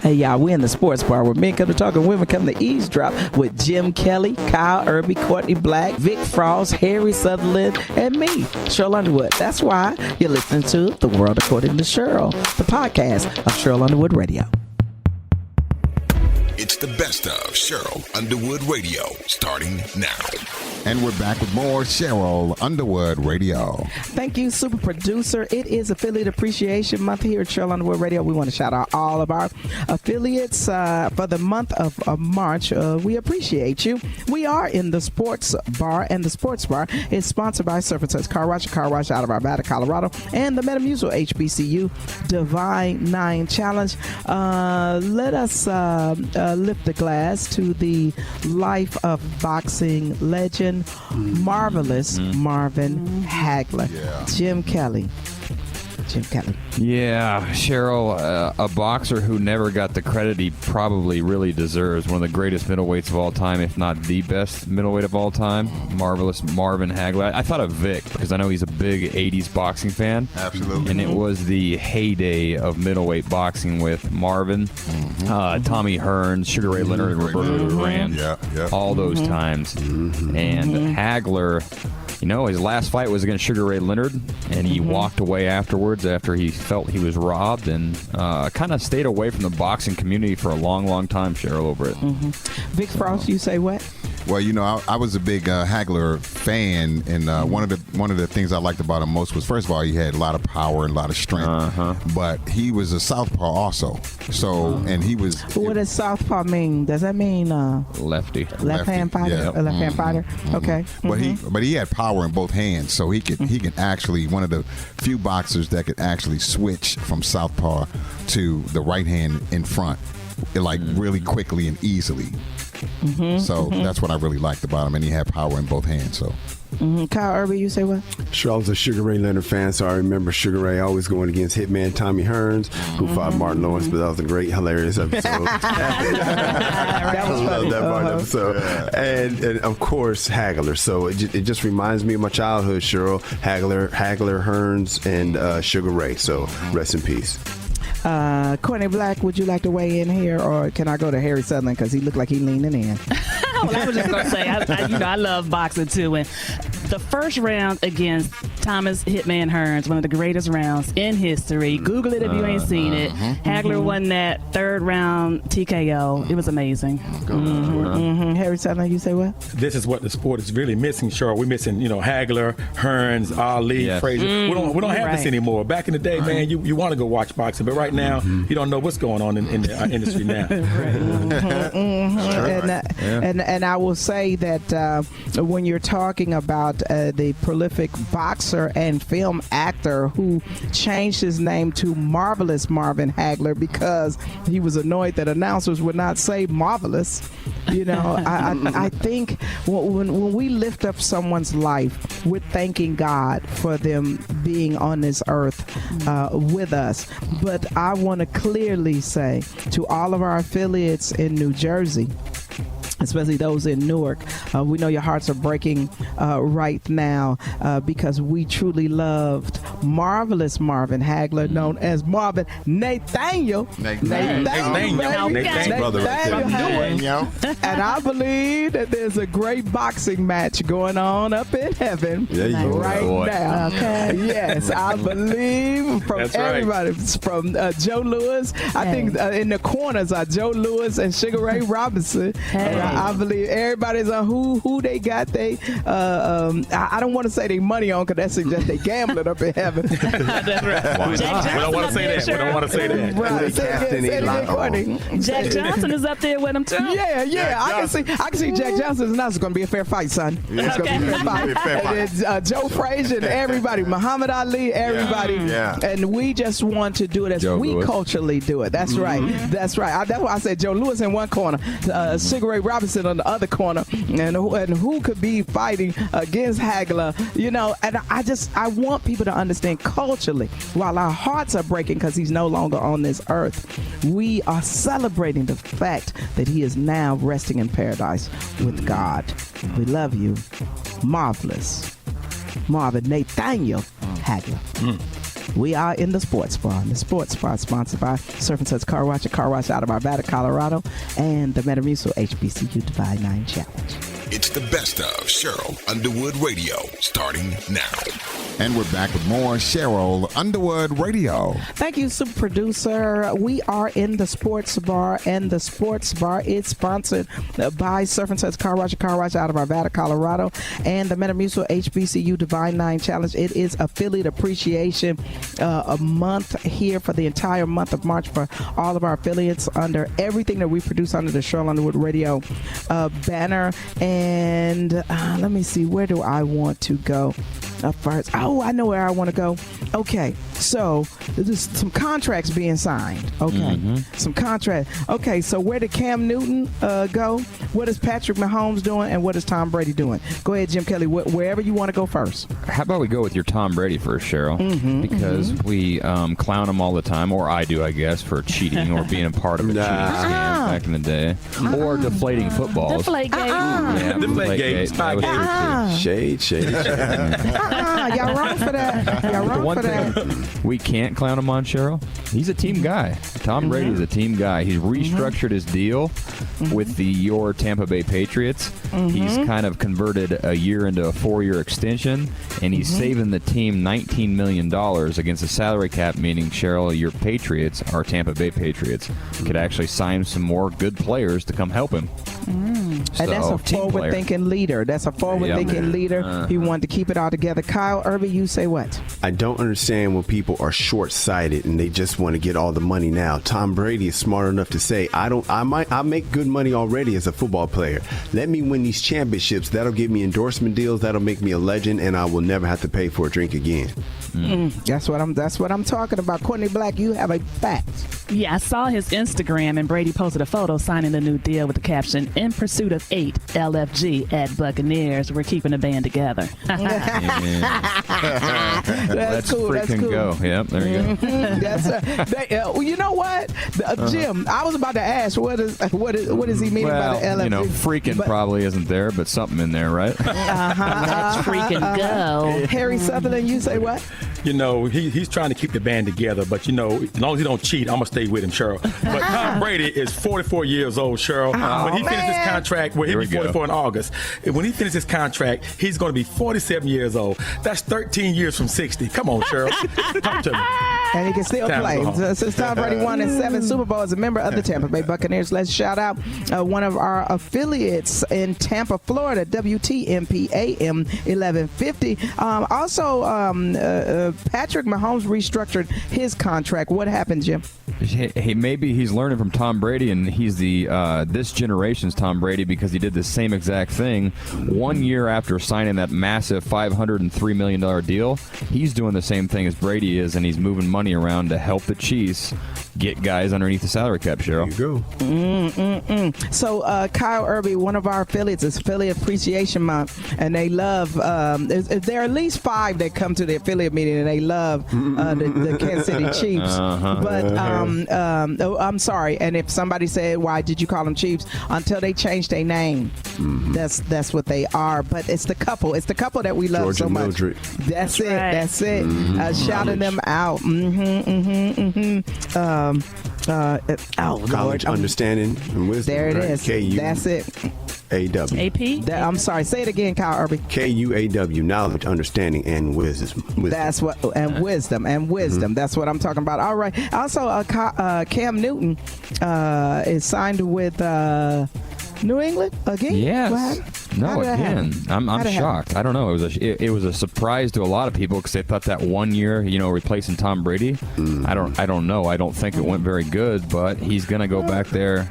Hey, y'all, we're in the sports bar where men come to talk and women come to eavesdrop with Jim Kelly, Kyle Irby, Courtney Black, Vic Frost, Harry Sutherland, and me, Cheryl Underwood. That's why you're listening to The World According to Cheryl, the podcast of Cheryl Underwood Radio. It's the best of Cheryl Underwood Radio, starting now. And we're back with more Cheryl Underwood Radio. Thank you, super producer. It is Affiliate Appreciation Month here at Cheryl Underwood Radio. We want to shout out all of our affiliates for the month of March. We appreciate you. We are in the sports bar, and the sports bar is sponsored by Surf and Such Car Wash out of Arvada, Colorado, and the Metamucil HBCU Divine 9 Challenge. Let us lift the glass to the life of boxing legend, marvelous Marvin Hagler. Jim Kelly. Yeah, Cheryl, a boxer who never got the credit he probably really deserves. One of the greatest middleweights of all time, if not the best middleweight of all time. Marvelous Marvin Hagler. I thought of Vic because I know he's a big 80s boxing fan. Absolutely. And it was the heyday of middleweight boxing with Marvin, Tommy Hearns, Sugar Ray Leonard, and Roberto Duran. All those times. And Hagler, his last fight was against Sugar Ray Leonard, and he walked away afterwards after he felt he was robbed, and kind of stayed away from the boxing community for a long, long time, Cheryl, over it. Vic Frost, you say what? Well, I was a big Hagler fan, and one of the things I liked about him most was, first of all, he had a lot of power and a lot of strength, but he was a southpaw also. So, and he was. What does southpaw mean? Does that mean lefty? Left-hand fighter. Yeah. A left-hand fighter. Okay. But he had power in both hands, so he can actually, one of the few boxers that could actually switch from southpaw to the right hand in front, really quickly and easily. So that's what I really liked about him, and he had power in both hands. So. Kyle Irby, you say what? Sure, I was a Sugar Ray Leonard fan, so I remember Sugar Ray always going against Hitman Tommy Hearns, who fought Martin Lawrence, but that was a great, hilarious episode. That was funny. I love that part of the episode. And of course, Hagler. So it just reminds me of my childhood, Cheryl. Hagler, Hearns, and Sugar Ray. So rest in peace. Courtney Black, would you like to weigh in here, or can I go to Harry Sutherland because he looked like he leaning in? Well, I was just going to say, I love boxing too, and The first round against Thomas Hitman Hearns, one of the greatest rounds in history. Google it if you ain't seen it. Hagler won that third round TKO. It was amazing. Harry Sutherland, you say what? This is what the sport is really missing, Cheryl. We're missing, Hagler, Hearns, Ali, Frazier. We don't have this anymore. Back in the day, man, you want to go watch boxing, but right now, you don't know what's going on in the industry now. And I will say that when you're talking about the prolific boxer and film actor who changed his name to Marvelous Marvin Hagler because he was annoyed that announcers would not say marvelous. I think when we lift up someone's life, we're thanking God for them being on this earth with us. But I want to clearly say to all of our affiliates in New Jersey, especially those in Newark, we know your hearts are breaking right now because we truly loved Marvelous Marvin Hagler, known as Marvin Nathaniel. Nathaniel. And I believe that there's a great boxing match going on up in heaven right now. Okay. Yes, I believe from everybody, from Joe Lewis. I think in the corners are Joe Lewis and Sugar Ray Robinson. I believe everybody's on who they got. I don't want to say they money on because that suggests they gambling up in heaven. That's right. We don't want to say that. We don't want to say that. Right. Jack Johnson is up there with him too. Yeah. I can see Jack Johnson. It's going to be a fair fight, son. It's going to be a fair fight. And then, Joe Frazier and everybody, Muhammad Ali, everybody. And we just want to do it as Joe we Lewis. Culturally do it. That's right. That's right. That's why I said Joe Lewis in one corner, Sugar Ray Robinson on the other corner, and who could be fighting against Hagler, and I want people to understand culturally, while our hearts are breaking because he's no longer on this earth, we are celebrating the fact that he is now resting in paradise with God. We love you. Marvelous Marvin Nathaniel Hagler. We are in the Sports Bar. The Sports Bar sponsored by Surf and Suds Car Wash, a car wash out of Arvada, Colorado, and the Metamucil HBCU Divide 9 Challenge. It's the best of Cheryl Underwood Radio, starting now. And we're back with more Cheryl Underwood Radio. Thank you, super producer. We are in the Sports Bar, and the Sports Bar is sponsored by Surf and Suds Car Wash, a car wash out of Arvada, Colorado, and the Metamucil HBCU Divine 9 Challenge. It is affiliate appreciation a month here for the entire month of March for all of our affiliates under everything that we produce under the Cheryl Underwood Radio banner. And let me see, where do I want to go first? Oh, I know where I want to go. Okay, so there's some contracts being signed. Okay, some contracts. Okay, so where did Cam Newton go? What is Patrick Mahomes doing? And what is Tom Brady doing? Go ahead, Jim Kelly, wherever you want to go first. How about we go with your Tom Brady first, Cheryl? Because we clown him all the time, or I do, I guess, for cheating or being a part of a cheating scam back in the day. Or deflating footballs. Deflategate. Yeah, Deflategate. That was Shade. Y'all wrong for that. Y'all wrong for that. We can't clown him on, Cheryl. He's a team guy. Tom Brady is a team guy. He's restructured his deal with your Tampa Bay Patriots. He's kind of converted a year into a 4-year extension, and he's saving the team $19 million against the salary cap, meaning, Cheryl, your Patriots, our Tampa Bay Patriots, could actually sign some more good players to come help him. And that's a forward-thinking leader. That's a forward-thinking leader. He wanted to keep it all together. Kyle Irby, you say what? I don't understand when people are short-sighted and they just want to get all the money now. Tom Brady is smart enough to say, I make good money already as a football player. Let me win these championships. That'll give me endorsement deals. That'll make me a legend, and I will never have to pay for a drink again. That's what I'm talking about. Courtney Black, you have a fact. Yeah, I saw his Instagram, and Brady posted a photo signing the new deal with the caption, "In pursuit of 8 LFG at Buccaneers. We're keeping the band together." That's cool. Freaking go. Yep, there you go. You know what, Jim? I was about to ask, what does he mean by the LFG? Freaking probably isn't there, but something in there, right? Let's freaking go. Harry Sutherland, you say what? he's trying to keep the band together, but as long as he don't cheat, I'm gonna stay with him, Cheryl. But Tom Brady is 44 years old, Cheryl. When he finishes his contract, he'll be 44 in August. When he finishes his contract, he's going to be 47 years old. That's 13 years from 60. Come on, Cheryl. Talk to me. And he can still play. Since Tom Brady won his 7th Super Bowl as a member of the Tampa Bay Buccaneers, let's shout out one of our affiliates in Tampa, Florida, WTMP AM 1150. Also, Patrick Mahomes restructured his contract. What happened, Jim? Hey, maybe he's learning from Tom Brady, and he's the this generation's Tom Brady because he did the same exact thing 1 year after signing that massive $503 million deal. He's doing the same thing as Brady is, and he's moving money around to help the Chiefs get guys underneath the salary cap, Cheryl. There you go. So Kyle Irby, one of our affiliates, is Affiliate Appreciation Month, and they love, there are at least 5 that come to the affiliate meeting, and they love the Kansas City Chiefs. But I'm sorry, and if somebody said, why did you call them Chiefs? Until they change their name. That's what they are. But it's the couple that we love Georgia so much. Mildred. That's it. Shouting them out. Knowledge, understanding, and wisdom. There it is. K-U. That's it. A-W. AP? I'm sorry. Say it again, Kyle Irby. K-U-A-W. Knowledge, understanding, and wisdom. That's what, and wisdom. That's what I'm talking about. All right. Also, Cam Newton is signed with New England again. Yes. No, again. I'm shocked. I don't know. It was a surprise to a lot of people because they thought that 1 year, replacing Tom Brady. I don't know. I don't think it went very good, but he's gonna go back there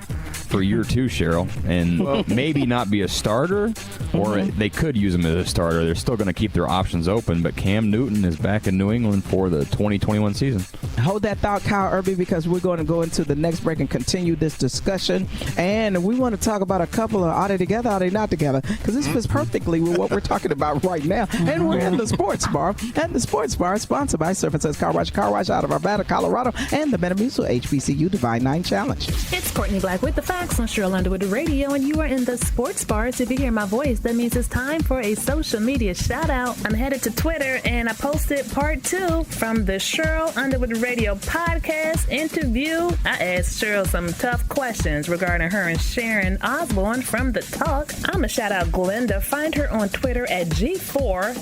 for year 2, Cheryl, and maybe not be a starter, or they could use him as a starter. They're still going to keep their options open, but Cam Newton is back in New England for the 2021 season. Hold that thought, Kyle Irby, because we're going to go into the next break and continue this discussion, and we want to talk about a couple of are they together, are they not together, because this fits perfectly with what we're talking about right now. And we're in the Sports Bar, and the Sports Bar is sponsored by Surf and Says Car Wash out of Arvada, Colorado, and the Metamucil HBCU Divine 9 Challenge. It's Courtney Black with the facts on Cheryl Underwood Radio, and you are in the Sports Bar. So if you hear my voice, that means it's time for a social media shout out. I'm headed to Twitter, and I posted part 2 from the Cheryl Underwood Radio podcast interview. I asked Cheryl some tough questions regarding her and Sharon Osborne from The Talk. I'm going to shout out Glenda. Find her on Twitter at G4ARDWOF.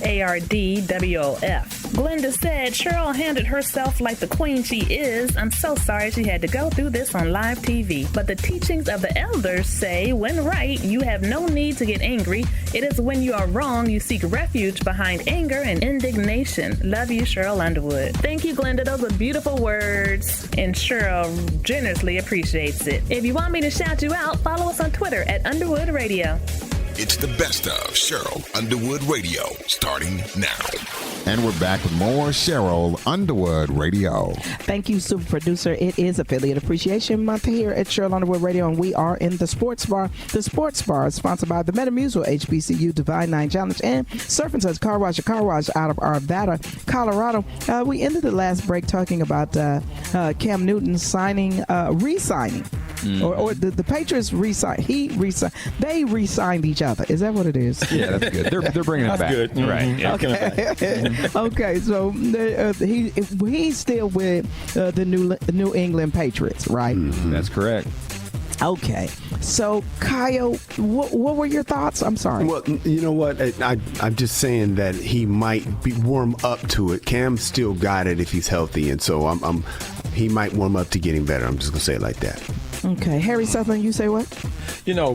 Glenda said, Cheryl handled herself like the queen she is. I'm so sorry she had to go through this on live TV. But the teachings of the elders say, when right, you have no need to get angry. It is when you are wrong, you seek refuge behind anger and indignation. Love you, Cheryl Underwood. Thank you, Glenda. Those are beautiful words, and Cheryl generously appreciates it. If you want me to shout you out, follow us on Twitter at Underwood Radio. It's the best of Cheryl Underwood Radio, starting now. And we're back with more Cheryl Underwood Radio. Thank you, super producer. It is Affiliate Appreciation Month here at Cheryl Underwood Radio, and we are in the Sports Bar. The Sports Bar is sponsored by the Metamucil HBCU Divine 9 Challenge and Surf and Says Car Wash out of Arvada, Colorado. We ended the last break talking about Cam Newton re-signing. Or the Patriots re-signed. They re-signed each other. Is that what it is? Yeah, that's good. They're bringing it back. Good. Right. Yeah. Okay, so he's still with the New England Patriots, right? That's correct. Okay, so Kyle, what were your thoughts? I'm sorry. Well, you know what? I'm just saying that he might warm up to it. Cam still got it if he's healthy, and so he might warm up to getting better. I'm just gonna say it like that. Okay, Harry Sutherland, you say what?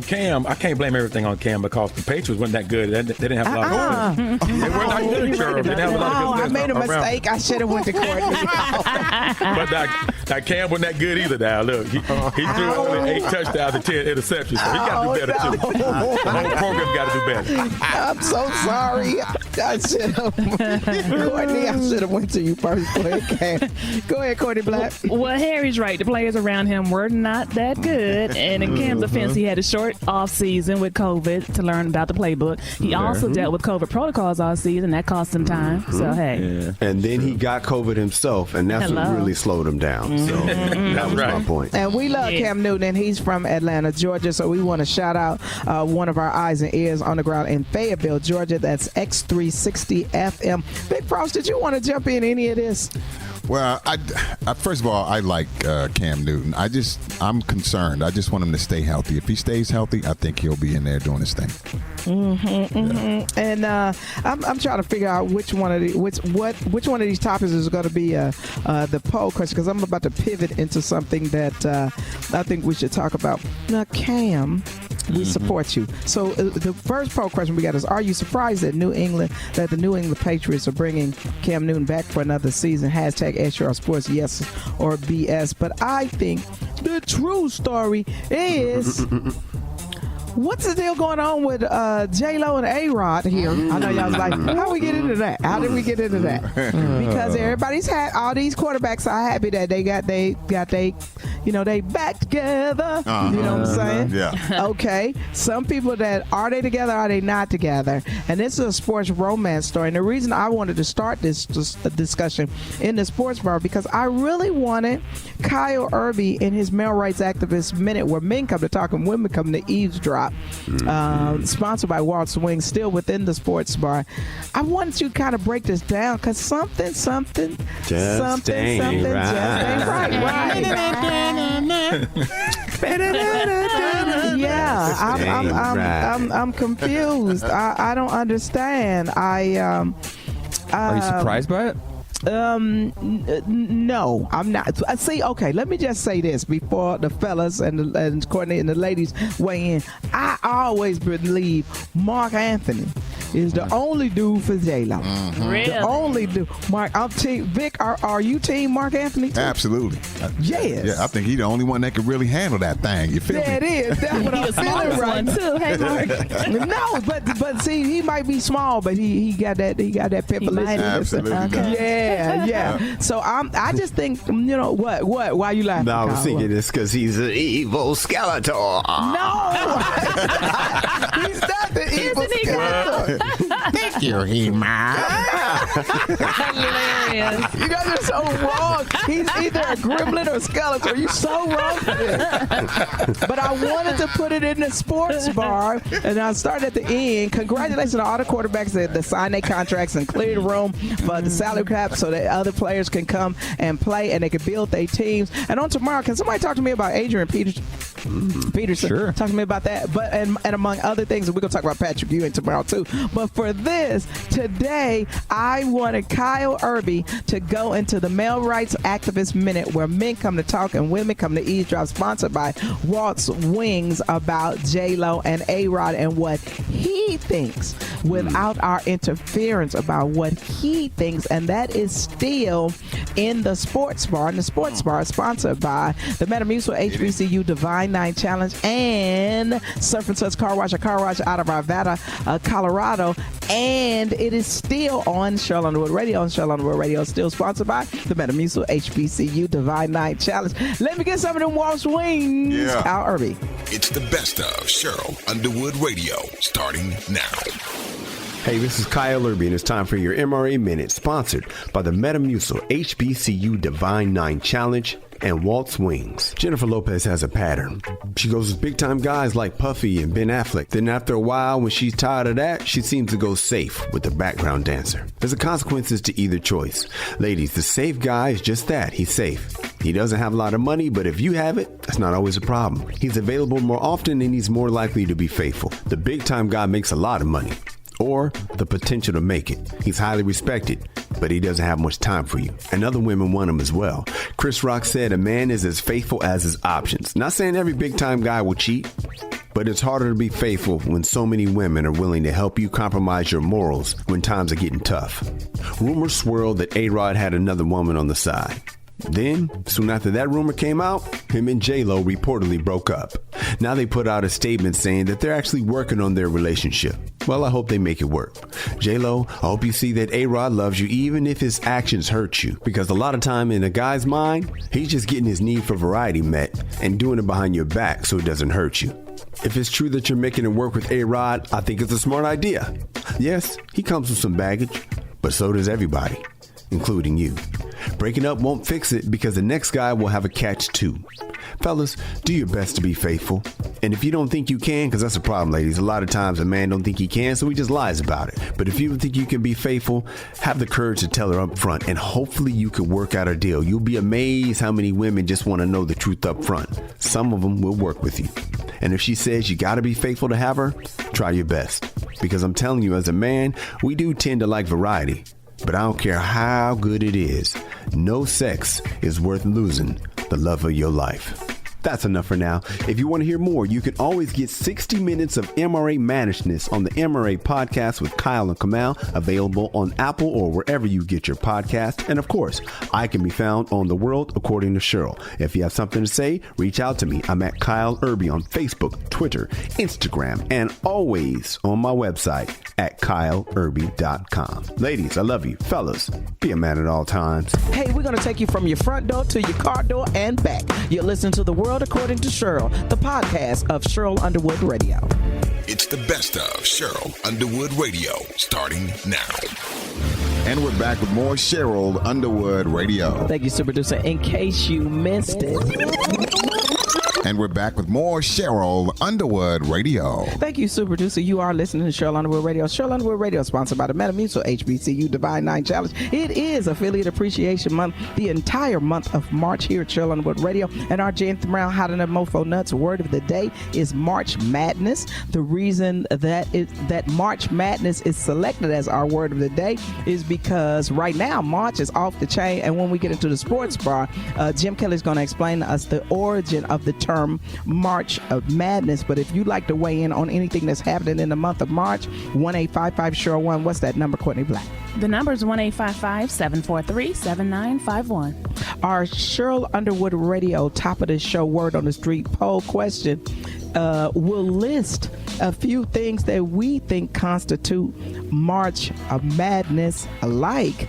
Cam, I can't blame everything on Cam because the Patriots weren't that good. They didn't have a lot of good. They weren't that good, Cheryl. They didn't have a lot of good I made a mistake. I should have went to Courtney. But that Cam wasn't that good either. Now look, he threw only 8 touchdowns and 10 interceptions, so he got to do better too. The whole program got to do better. I'm so sorry. I should have. Courtney, I should have went to you first. Go ahead, Cam. Go ahead, Courtney Black. Well, Harry's right. The players around him were not that good. And in Cam's offense, he had a short off season with COVID to learn about the playbook. He also dealt with COVID protocols all season. That cost him time. So, hey. Yeah. And then he got COVID himself, and that's what really slowed him down. So that was my point. And we love Cam Newton, and he's from Atlanta, Georgia. So we want to shout out one of our eyes and ears on the ground in Fayetteville, Georgia. That's X360 FM. Big Frost, did you want to jump in any of this? Well, I first of all, I like Cam Newton. I'm concerned. I just want him to stay healthy. If he stays healthy, I think he'll be in there doing his thing. And I'm trying to figure out which one of these topics is going to be the poll question, because I'm about to pivot into something that I think we should talk about. Now, Cam, we support you. So the first poll question we got is: are you surprised that the New England Patriots are bringing Cam Newton back for another season? Hashtag SR Sports, yes or BS. But I think the true story is what's the deal going on with J-Lo and A-Rod here? I know y'all was like, how we get into that? How did we get into that? Because everybody's all these quarterbacks are happy that they got they back together. You know what I'm saying? Yeah. Okay. Some people that are they together, are they not together? And this is a sports romance story. And the reason I wanted to start this discussion in the sports bar, because I really wanted Kyle Irby in his male rights activist minute, where men come to talk and women come to eavesdrop. Sponsored by Walt's Wings, still within the sports bar. I wanted you to kind of break this down, because something just ain't right. Yeah, I'm confused. I don't understand. Are you surprised by it? No, I'm not. See, okay, let me just say this before the fellas and Courtney and the ladies weigh in. I always believe Mark Anthony is the only dude for J-Lo. Really? The only dude. Mark, I'm team Vic. Are you team Mark Anthony too? Absolutely. Yes. Yeah, I think he's the only one that can really handle that thing. You feel me? That is. That's what I'm feeling right too. Hey, Mark. No, but see, he might be small, but he got that pimpleation. Absolutely. Yeah. So I just think, what? Why you laughing? No, I was thinking it's because he's an evil Skeletor. No, he's not the evil Skeletor. Thank you, He-Man. Hilarious. You guys are so wrong. He's either a gremlin or a Skeletor. You're so wrong for this. But I wanted to put it in the sports bar, and I'll start at the end. Congratulations to all the quarterbacks that signed their contracts and cleared the room for the salary cap, so that other players can come and play and they can build their teams. And on tomorrow, can somebody talk to me about Adrian Peterson? Sure. Talk to me about that. But and among other things, and we're gonna talk about Patrick Ewing tomorrow too. But for this today, I wanted Kyle Irby to go into the male rights activist minute, where men come to talk and women come to eavesdrop, sponsored by Walt's Wings, about J-Lo and A-Rod and what he thinks, without our interference, about what he thinks. And that is still in the sports bar. And the sports bar is sponsored by the Metamucil HBCU Divine 9 Challenge and Surf and Such Car Wash, a car wash out of Arvada, Colorado. And it is still on Cheryl Underwood Radio. And Cheryl Underwood Radio is still sponsored by the Metamucil HBCU Divine 9 Challenge. Let me get some of them Walt's Wings. Yeah. Kyle Irby. It's the best of Cheryl Underwood Radio, starting now. Hey, this is Kyle Irby, and it's time for your MRA Minute, sponsored by the Metamucil HBCU Divine 9 Challenge and Walt's Wings. Jennifer Lopez has a pattern. She goes with big-time guys like Puffy and Ben Affleck. Then after a while, when she's tired of that, she seems to go safe with the background dancer. There's a consequences to either choice. Ladies, the safe guy is just that. He's safe. He doesn't have a lot of money, but if you have it, that's not always a problem. He's available more often, and he's more likely to be faithful. The big-time guy makes a lot of money, or the potential to make it. He's highly respected, but he doesn't have much time for you. And other women want him as well. Chris Rock said a man is as faithful as his options. Not saying every big time guy will cheat, but it's harder to be faithful when so many women are willing to help you compromise your morals when times are getting tough. Rumors swirled that A-Rod had another woman on the side. Then, soon after that rumor came out, him and J-Lo reportedly broke up. Now they put out a statement saying that they're actually working on their relationship. Well, I hope they make it work. J-Lo, I hope you see that A-Rod loves you even if his actions hurt you. Because a lot of time in a guy's mind, he's just getting his need for variety met and doing it behind your back so it doesn't hurt you. If it's true that you're making it work with A-Rod, I think it's a smart idea. Yes, he comes with some baggage, but so does everybody, including you. Breaking up won't fix it because the next guy will have a catch too. Fellas, do your best to be faithful. And if you don't think you can, because that's a problem, ladies. A lot of times a man don't think he can, so he just lies about it. But if you don't think you can be faithful, have the courage to tell her up front, and hopefully you can work out a deal. You'll be amazed how many women just want to know the truth up front. Some of them will work with you. And if she says you got to be faithful to have her, try your best. Because I'm telling you, as a man, we do tend to like variety. But I don't care how good it is. No sex is worth losing the love of your life. That's enough for now. If you want to hear more, you can always get 60 minutes of MRA Mannishness on the MRA Podcast with Kyle and Kamal, available on Apple or wherever you get your podcast. And of course, I can be found on The World According to Cheryl. If you have something to say, reach out to me. I'm at Kyle Irby on Facebook, Twitter, Instagram, and always on my website at kyleirby.com. Ladies, I love you. Fellas, be a man at all times. Hey, we're going to take you from your front door to your car door and back. You're listening to The World According to Cheryl, the podcast of Cheryl Underwood Radio. It's the best of Cheryl Underwood Radio, starting now. And we're back with more Cheryl Underwood Radio. Thank you, super producer. In case you missed it. And we're back with more Cheryl Underwood Radio. Thank you, super producer. You are listening to Cheryl Underwood Radio. Cheryl Underwood Radio is sponsored by the Metamucil HBCU Divine 9 Challenge. It is Affiliate Appreciation Month, the entire month of March here at Cheryl Underwood Radio. And our Janth Brown Hot and Mofo Nuts word of the day is March Madness. The reason that March Madness is selected as our word of the day is because right now March is off the chain. And when we get into the sports bar, Jim Kelly's going to explain to us the origin of the term March of Madness. But if you'd like to weigh in on anything that's happening in the month of March, 1-855-SHERYL1. What's that number, Courtney Black? The number is 1-855-743-7951. Our Cheryl Underwood Radio top of the show word on the street poll question will list a few things that we think constitute March of Madness, like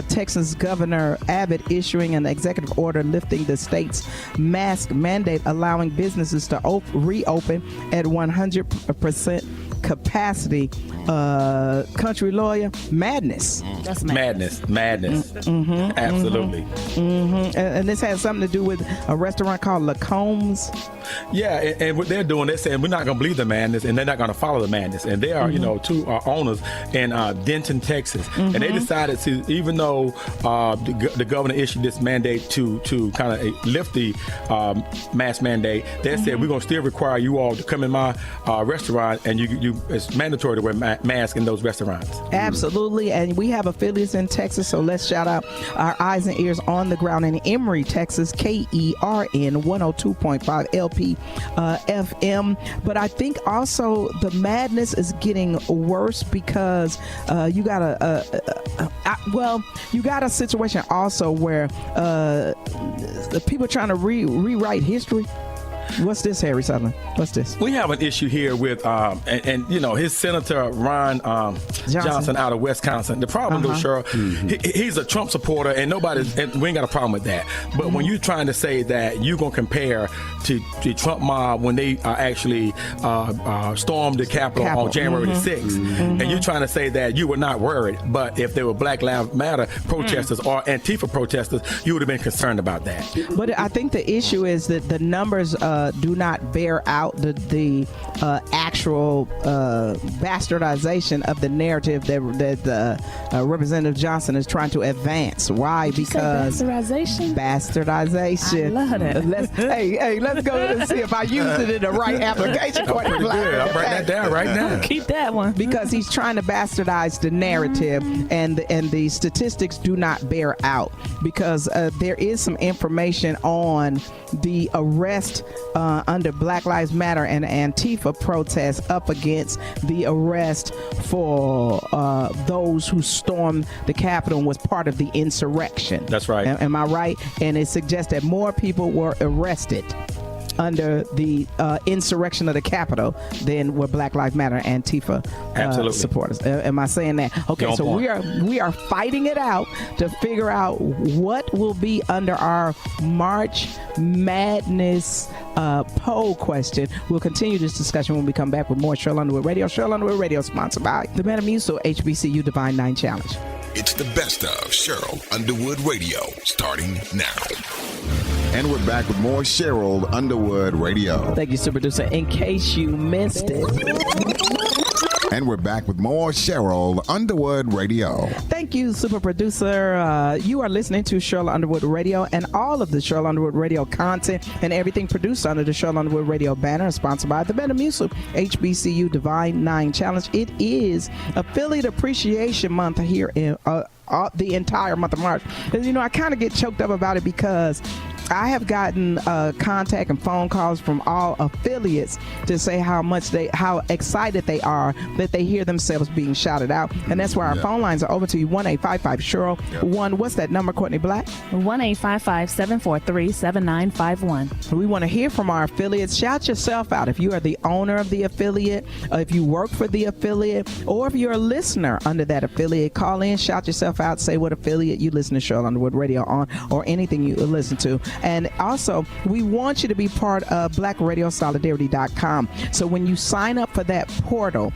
Texas Governor Abbott issuing an executive order lifting the state's mask mandate, allowing businesses to reopen at 100% capacity. Country lawyer, madness. That's madness. Mm-hmm, Absolutely. Mm-hmm. And this has something to do with a restaurant called Lacombs. Yeah, and what they're doing, they're saying we're not going to believe the madness, and they're not going to follow the madness. And they are, two owners in Denton, Texas, and they decided to, even though the governor issued this mandate to kind of lift the mask mandate, they said we're going to still require you all to come in my restaurant, and you it's mandatory to wear mask in those restaurants. Absolutely. And we have affiliates in Texas, so let's shout out our eyes and ears on the ground in Emory, Texas, KERN 102.5 LP FM. But I think also the madness is getting worse because you got a situation also where the people are trying to rewrite history. What's this, Harry Sutherland? What's this? We have an issue here with, his Senator Ron Johnson out of Wisconsin. The problem, though, Cheryl, he's a Trump supporter, and we ain't got a problem with that. But when you're trying to say that you're going to compare to the Trump mob when they actually stormed the Capitol on January the 6th, and you're trying to say that you were not worried, but if there were Black Lives Matter protesters or Antifa protesters, you would have been concerned about that. But I think the issue is that the numbers do not bear out the actual bastardization of the narrative that Representative Johnson is trying to advance. Why? Because bastardization. I love that. Let's go and see if I use it in the right application. Good. I'm writing that down right now. Keep that one. Because he's trying to bastardize the narrative, and the statistics do not bear out. Because there is some information on the arrest under Black Lives Matter and Antifa protests up against the arrest for those who stormed the Capitol and was part of the insurrection. That's right. Am I right? And it suggests that more people were arrested under the insurrection of the Capitol than were Black Lives Matter and Antifa supporters. Am I saying that? Okay, so we are fighting it out to figure out what will be under our March Madness poll question. We'll continue this discussion when we come back with more Cheryl Underwood Radio. Cheryl Underwood Radio, sponsored by the Metamucil HBCU Divine 9 Challenge. It's the best of Cheryl Underwood Radio, starting now. And we're back with more Cheryl Underwood Radio. Thank you, super producer. In case you missed it. And we're back with more Cheryl Underwood Radio. Thank you, super producer. You are listening to Cheryl Underwood Radio, and all of the Cheryl Underwood Radio content and everything produced under the Cheryl Underwood Radio banner is sponsored by the Metamucil HBCU Divine 9 Challenge. It is Affiliate Appreciation Month here in the entire month of March. And, you know, I kind of get choked up about it because I have gotten contact and phone calls from all affiliates to say how excited they are that they hear themselves being shouted out, and that's why our phone lines are open to you. 1-855-Cheryl. What's that number, Courtney Black? 1-855-743-7951. We want to hear from our affiliates. Shout yourself out if you are the owner of the affiliate, if you work for the affiliate, or if you're a listener under that affiliate. Call in, shout yourself out, say what affiliate you listen to Cheryl Underwood Radio on, or anything you listen to. And also, we want you to be part of BlackRadioSolidarity.com. So when you sign up for that portal,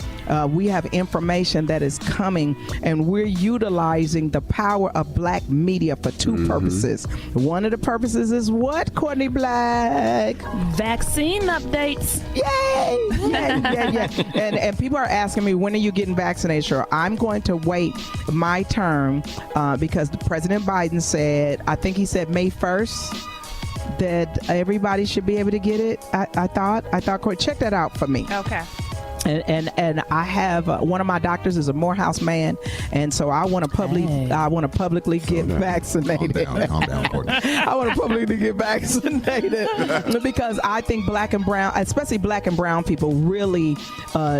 we have information that is coming, and we're utilizing the power of Black media for two purposes. One of the purposes is what, Courtney Black? Vaccine updates. Yay! Yeah. And people are asking me, when are you getting vaccinated? Sure, I'm going to wait my turn because President Biden said, I think he said May 1st, that everybody should be able to get it. I thought, Corey, check that out for me. Okay. And I have one of my doctors is a Morehouse man, and so I want to publicly get vaccinated. Calm down, Courtney. I want to publicly get vaccinated because I think Black and brown, especially Black and brown people, really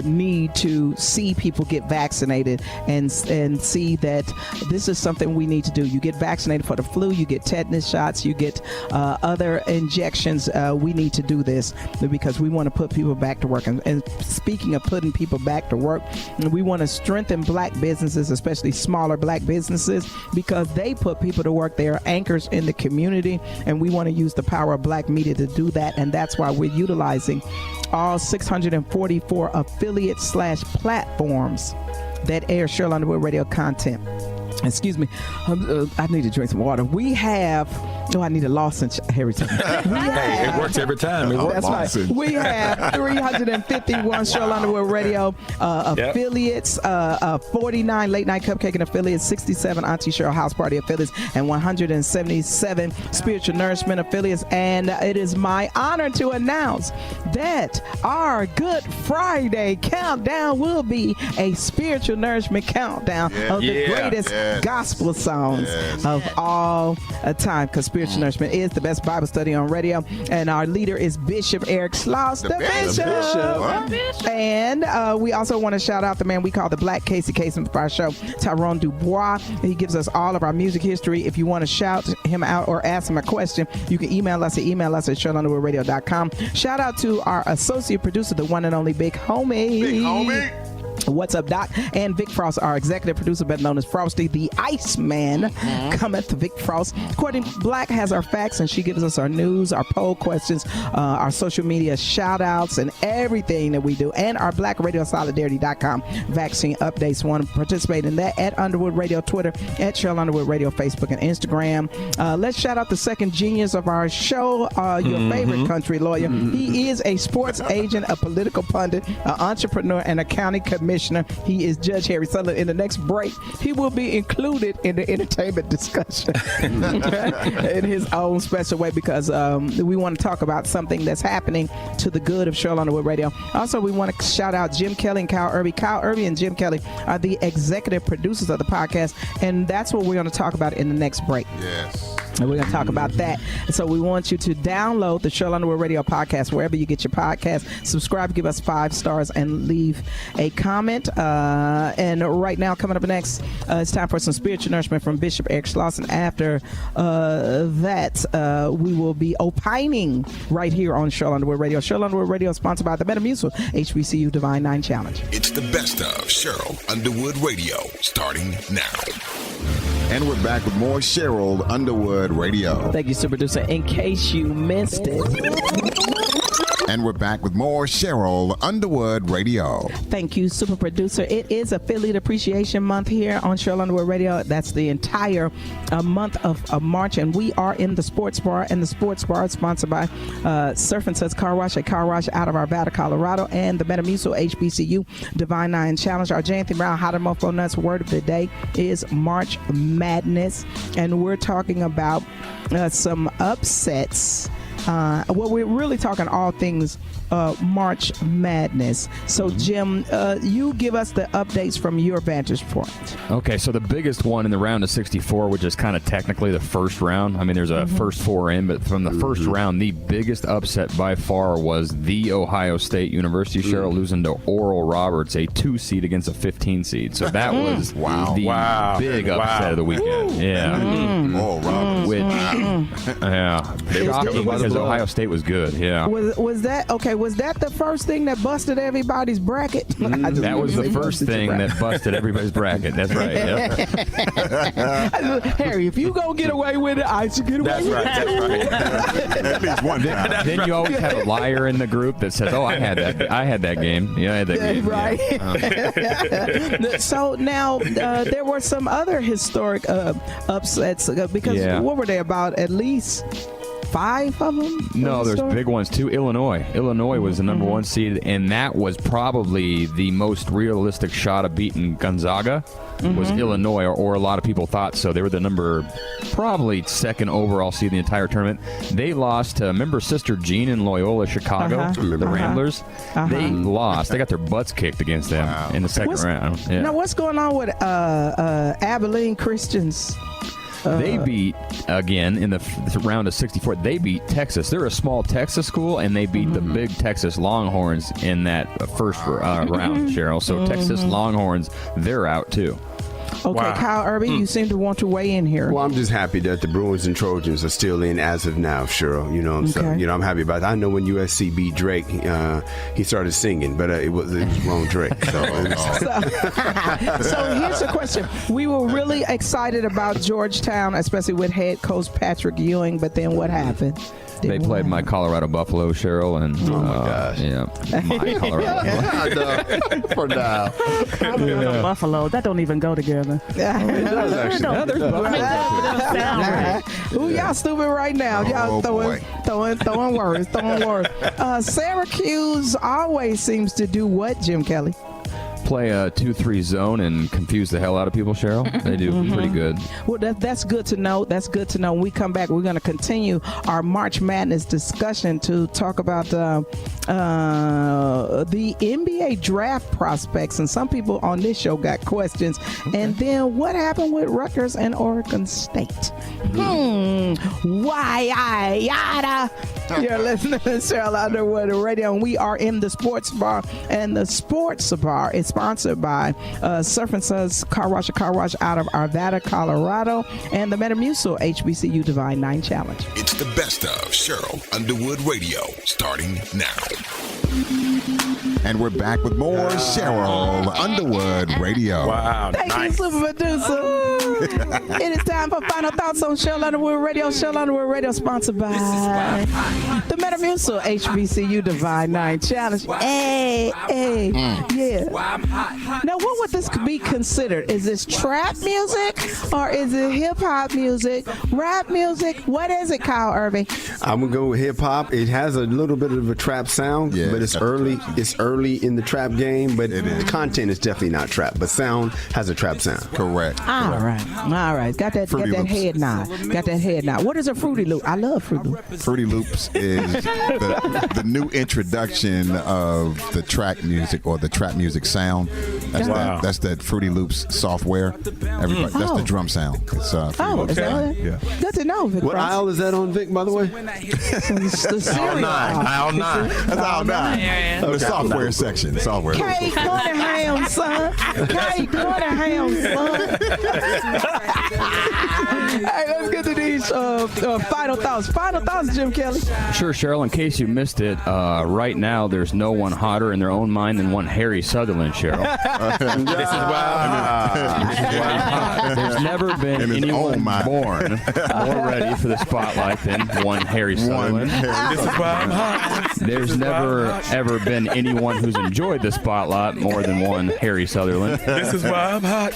need to see people get vaccinated and see that this is something we need to do. You get vaccinated for the flu, you get tetanus shots, you get other injections. We need to do this because we want to put people back to work. And speaking of putting people back to work, we want to strengthen Black businesses, especially smaller Black businesses, because they put people to work. They are anchors in the community, and we want to use the power of Black media to do that. And that's why we're utilizing all 644 affiliate/platforms that air Cheryl Underwood Radio content. Excuse me, I need to drink some water. We have, I need a lozenge every time. Hey, it works every time. That's right. We have 351 Cheryl Underwood Radio affiliates, 49 Late Night Cupcake affiliates, 67 Auntie Cheryl House Party affiliates, and 177 Spiritual Nourishment affiliates. And it is my honor to announce that our Good Friday countdown will be a spiritual nourishment countdown of the greatest gospel songs of all time, because spiritual nourishment is the best Bible study on radio, and our leader is Bishop Eric Schloss, the Bishop. And we also want to shout out the man we call the Black Casey Kasem for our show, Tyrone Dubois. He gives us all of our music history. If you want to shout him out or ask him a question, you can email us at SherylUnderwoodRadio.com. Shout out to our associate producer, the one and only Big Homie. What's up, Doc? And Vic Frost, our executive producer, better known as Frosty the Iceman, cometh, Vic Frost. Courtney Black has our facts, and she gives us our news, our poll questions, our social media shout outs, and everything that we do, and our BlackRadioSolidarity.com vaccine updates. Want to participate in that at Underwood Radio Twitter, at Cheryl Underwood Radio Facebook and Instagram. Let's shout out the second genius of our show, your favorite country lawyer. He is a sports agent, a political pundit, an entrepreneur, and a county commissioner. He is Judge Harry Sutherland. In the next break, he will be included in the entertainment discussion in his own special way, because we want to talk about something that's happening to the good of Cheryl Underwood Radio. Also, we want to shout out Jim Kelly and Kyle Irby. Kyle Irby and Jim Kelly are the executive producers of the podcast, and that's what we're going to talk about in the next break. Yes. And we're going to talk about that. So we want you to download the Cheryl Underwood Radio podcast wherever you get your podcast. Subscribe, give us 5 stars, and leave a comment. And right now, coming up next, it's time for some spiritual nourishment from Bishop Eric Schloss. And after that, we will be opining right here on Cheryl Underwood Radio. Cheryl Underwood Radio is sponsored by the Metamucil HBCU Divine 9 Challenge. It's the best of Cheryl Underwood Radio, starting now. And we're back with more Cheryl Underwood Radio. Thank you, super producer. In case you missed it. And we're back with more Cheryl Underwood Radio. Thank you, super producer. It is Affiliate Appreciation Month here on Cheryl Underwood Radio. That's the entire month of March, and we are in the Sports Bar, and the Sports Bar is sponsored by Surf and Suds Car Wash, a car wash out of Arvada, Colorado, and the Metamucil HBCU Divine Nine Challenge. Our Janty Brown Hot and Mofo Nuts word of the day is March Madness, and we're talking about some upsets. Well, we're really talking all things March Madness. So, Jim, you give us the updates from your vantage point. Okay, so the biggest one in the round of 64, which is kind of technically the first round. I mean, there's a first four in, but from the first round, the biggest upset by far was the Ohio State University, Cheryl, losing to Oral Roberts, a 2 seed against a 15 seed. So that was the big upset of the weekend. Oral Roberts. Which, shocking because Ohio State was good. Yeah. Was that okay? Was that the first thing that busted everybody's bracket? That was the first thing that busted everybody's bracket. That's right. Yep. Harry, if you go get away with it, I should get away with it. That's right. At least one time. Then you always have a liar in the group that says, "Oh, I had that game. Yeah, I had that game." Right. Yeah. So now there were some other historic upsets because what were they about? At least 5 of them? No, there's big ones too. Illinois was the number 1 seed, and that was probably the most realistic shot of beating Gonzaga. Was Illinois, or a lot of people thought so. They were the probably 2nd overall seed in the entire tournament. They lost to, remember Sister Jean in Loyola, Chicago, the Ramblers? They lost. They got their butts kicked against them in the second round. Yeah. Now, what's going on with Abilene Christians? They beat, again, in the round of 64, they beat Texas. They're a small Texas school, and they beat the big Texas Longhorns in that first round, Cheryl. So Texas Longhorns, they're out, too. Okay, Kyle Irby, you seem to want to weigh in here. Well, I'm just happy that the Bruins and Trojans are still in as of now, Cheryl. You know, so I'm happy about that. I know when USC beat Drake, he started singing, but it was wrong Drake. So here's the question: we were really excited about Georgetown, especially with head coach Patrick Ewing, but then what happened? They played my Colorado Buffalo, Cheryl, and oh my gosh, yeah, my Colorado for now. Colorado Buffalo, that don't even go together. It does actually. Ooh, y'all stupid right now. Y'all throwing words. Syracuse always seems to do what, Jim Kelly? Play a 2-3 zone and confuse the hell out of people, Cheryl. They do pretty good. Well, that's good to know. That's good to know. When we come back, we're going to continue our March Madness discussion to talk about the NBA draft prospects. And some people on this show got questions. And then what happened with Rutgers and Oregon State? Why I yada? You're listening to Cheryl Underwood Radio, and we are in the Sports Bar. And the Sports Bar is sponsored by Surf and Suds Car Wash out of Arvada, Colorado, and the Metamucil HBCU Divine Nine Challenge. It's the best of Cheryl Underwood Radio, starting now. And we're back with more Cheryl Underwood Radio. Wow, Thank you, super producer. It is time for final thoughts on Cheryl Underwood Radio. Cheryl Underwood Radio, sponsored by the Metamucil HBCU Divine Nine Challenge. Yeah. Now, what would this be considered? Is this trap music, or is it hip hop music, rap music? What is it, Kyle Irving? I'm gonna go with hip hop. It has a little bit of a trap sound, but it's early. It's early in the trap game, but the content is definitely not trap. But sound has a trap sound. Correct. All right. Got that head nod. What is a Fruity Loop? I love Fruity Loops. Fruity Loops is the new introduction of the track music or the trap music sound. That's that Fruity Loops software. Everybody, that's the drum sound. It's is that what? Yeah. Good to know, Vic. What aisle is that on, Vic, by the way? Aisle 9. Aisle 9. That's aisle 9. The software section. Software. Kay Cunningham, son. Hey, let's get to these final final thoughts. Final thoughts, Jim Kelly. Sure, Cheryl. In case you missed it, right now there's no one hotter in their own mind than one Harry Sutherland, Cheryl. This is why There's never been anyone born more ready for the spotlight than one Harry Sutherland. This is why I'm hot. There's never, ever been anyone who's enjoyed the spotlight more than one Harry Sutherland. This is why I'm hot.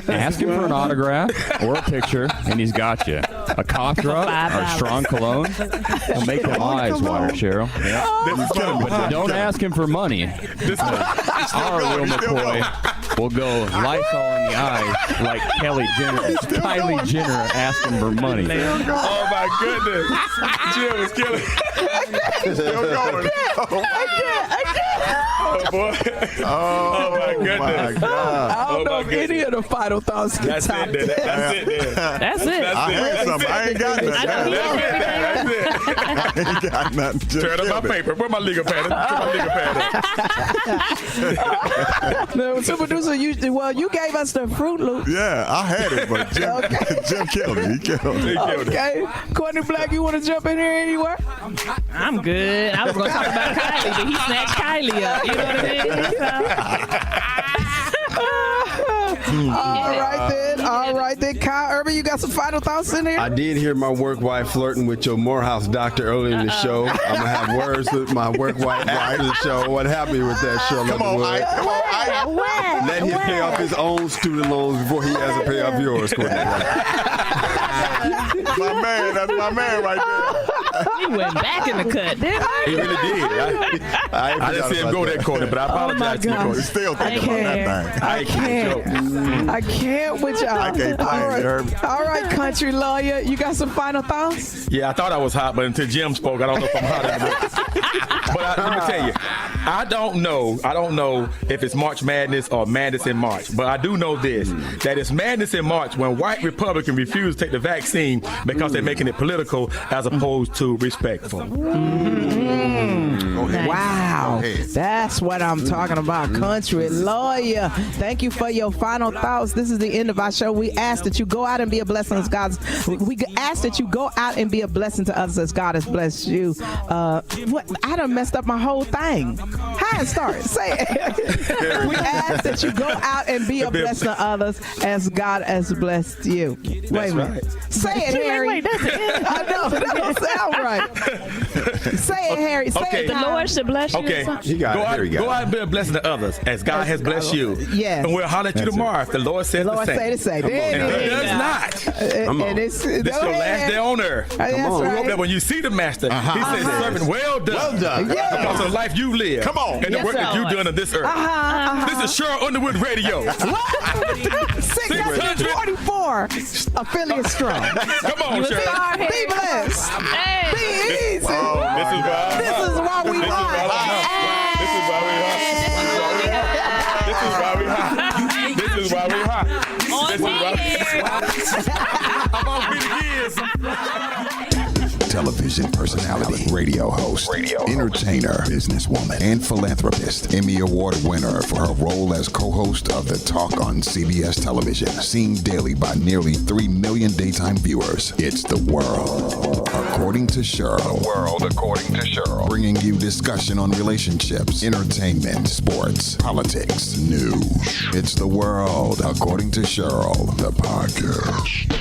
Ask him for an autograph or a picture, and he's got you. A cough drop or strong cologne will make them eyes water, Cheryl. But don't ask him for money. Our Will McCoy will go Lysol in the eyes like Kylie Jenner asking for money. Oh my goodness. Jim is killing. Still going. I can't. Oh boy. Oh my goodness. I don't know if any of the final thoughts can top that. That's it. I had something. I ain't got nothing. That's it. I ain't got nothing. Turn up my paper. Where my legal pad? Put my legal pad. No, super producer, you gave us the Fruit Loops. Yeah, I had it, but Jim killed it. He killed it. Okay. Courtney Black, you want to jump in here anywhere? I'm good. I was going to talk about Kylie, but he snatched Kylie up. You know what I mean? All right then. Kyle Urban, you got some final thoughts in here? I did hear my work wife flirting with your Morehouse doctor earlier in the show. I'm going to have words with my work wife after the show. What happened with that show? Come on, Ike. Let him pay off his own student loans before he has to pay off yours, Courtney. My man, that's my man right there. He went back in the cut, didn't he? He really did. I didn't see him go that corner, but I apologize to you, Corey. Still thinking about that thing. I can't with y'all. I can't play it, All right, country lawyer, you got some final thoughts? Yeah, I thought I was hot, but until Jim spoke, I don't know if I'm hot anymore. But let me tell you, I don't know if it's March Madness or Madness in March, but I do know this, that it's madness in March when white Republicans refuse to take the vaccine because they're making it political as opposed to respectful. Wow, that's what I'm talking about, country lawyer. Thank you for your final thoughts. This is the end of our show. We ask that you go out and be a blessing as God. We ask that you go out and be a blessing to others as God has blessed you. I done messed up my whole thing. How it started? Say it. We ask that you go out and be a blessing to others as God has blessed you. Wait a minute. Say it, Harry. Wait, that's it. I know, that don't sound right. Say it, Harry. Say it. The Lord should bless you. Okay, or something? go out and be a blessing to others as God has blessed you. Yes. And we'll holler at you tomorrow if the Lord says the same. Say the same. And if he does not, This is your last day on earth. That's We hope right. that when you see the master, he says, servant, well done. Well done. Because of the life you live. Come on. And the work that you done on this earth. This is Cheryl Underwood Radio. 644 affiliate strong. Come on, Cheryl. Be blessed. Hey. Be easy. This is why we rock. This is why we hot. This is why we hot. I'm on 50 years. Television personality, radio host, entertainer, businesswoman, and philanthropist. Emmy Award winner for her role as co-host of The Talk on CBS Television. Seen daily by nearly 3 million daytime viewers. It's The World According to Cheryl. The World According to Cheryl. Bringing you discussion on relationships, entertainment, sports, politics, news. It's The World According to Cheryl, the podcast.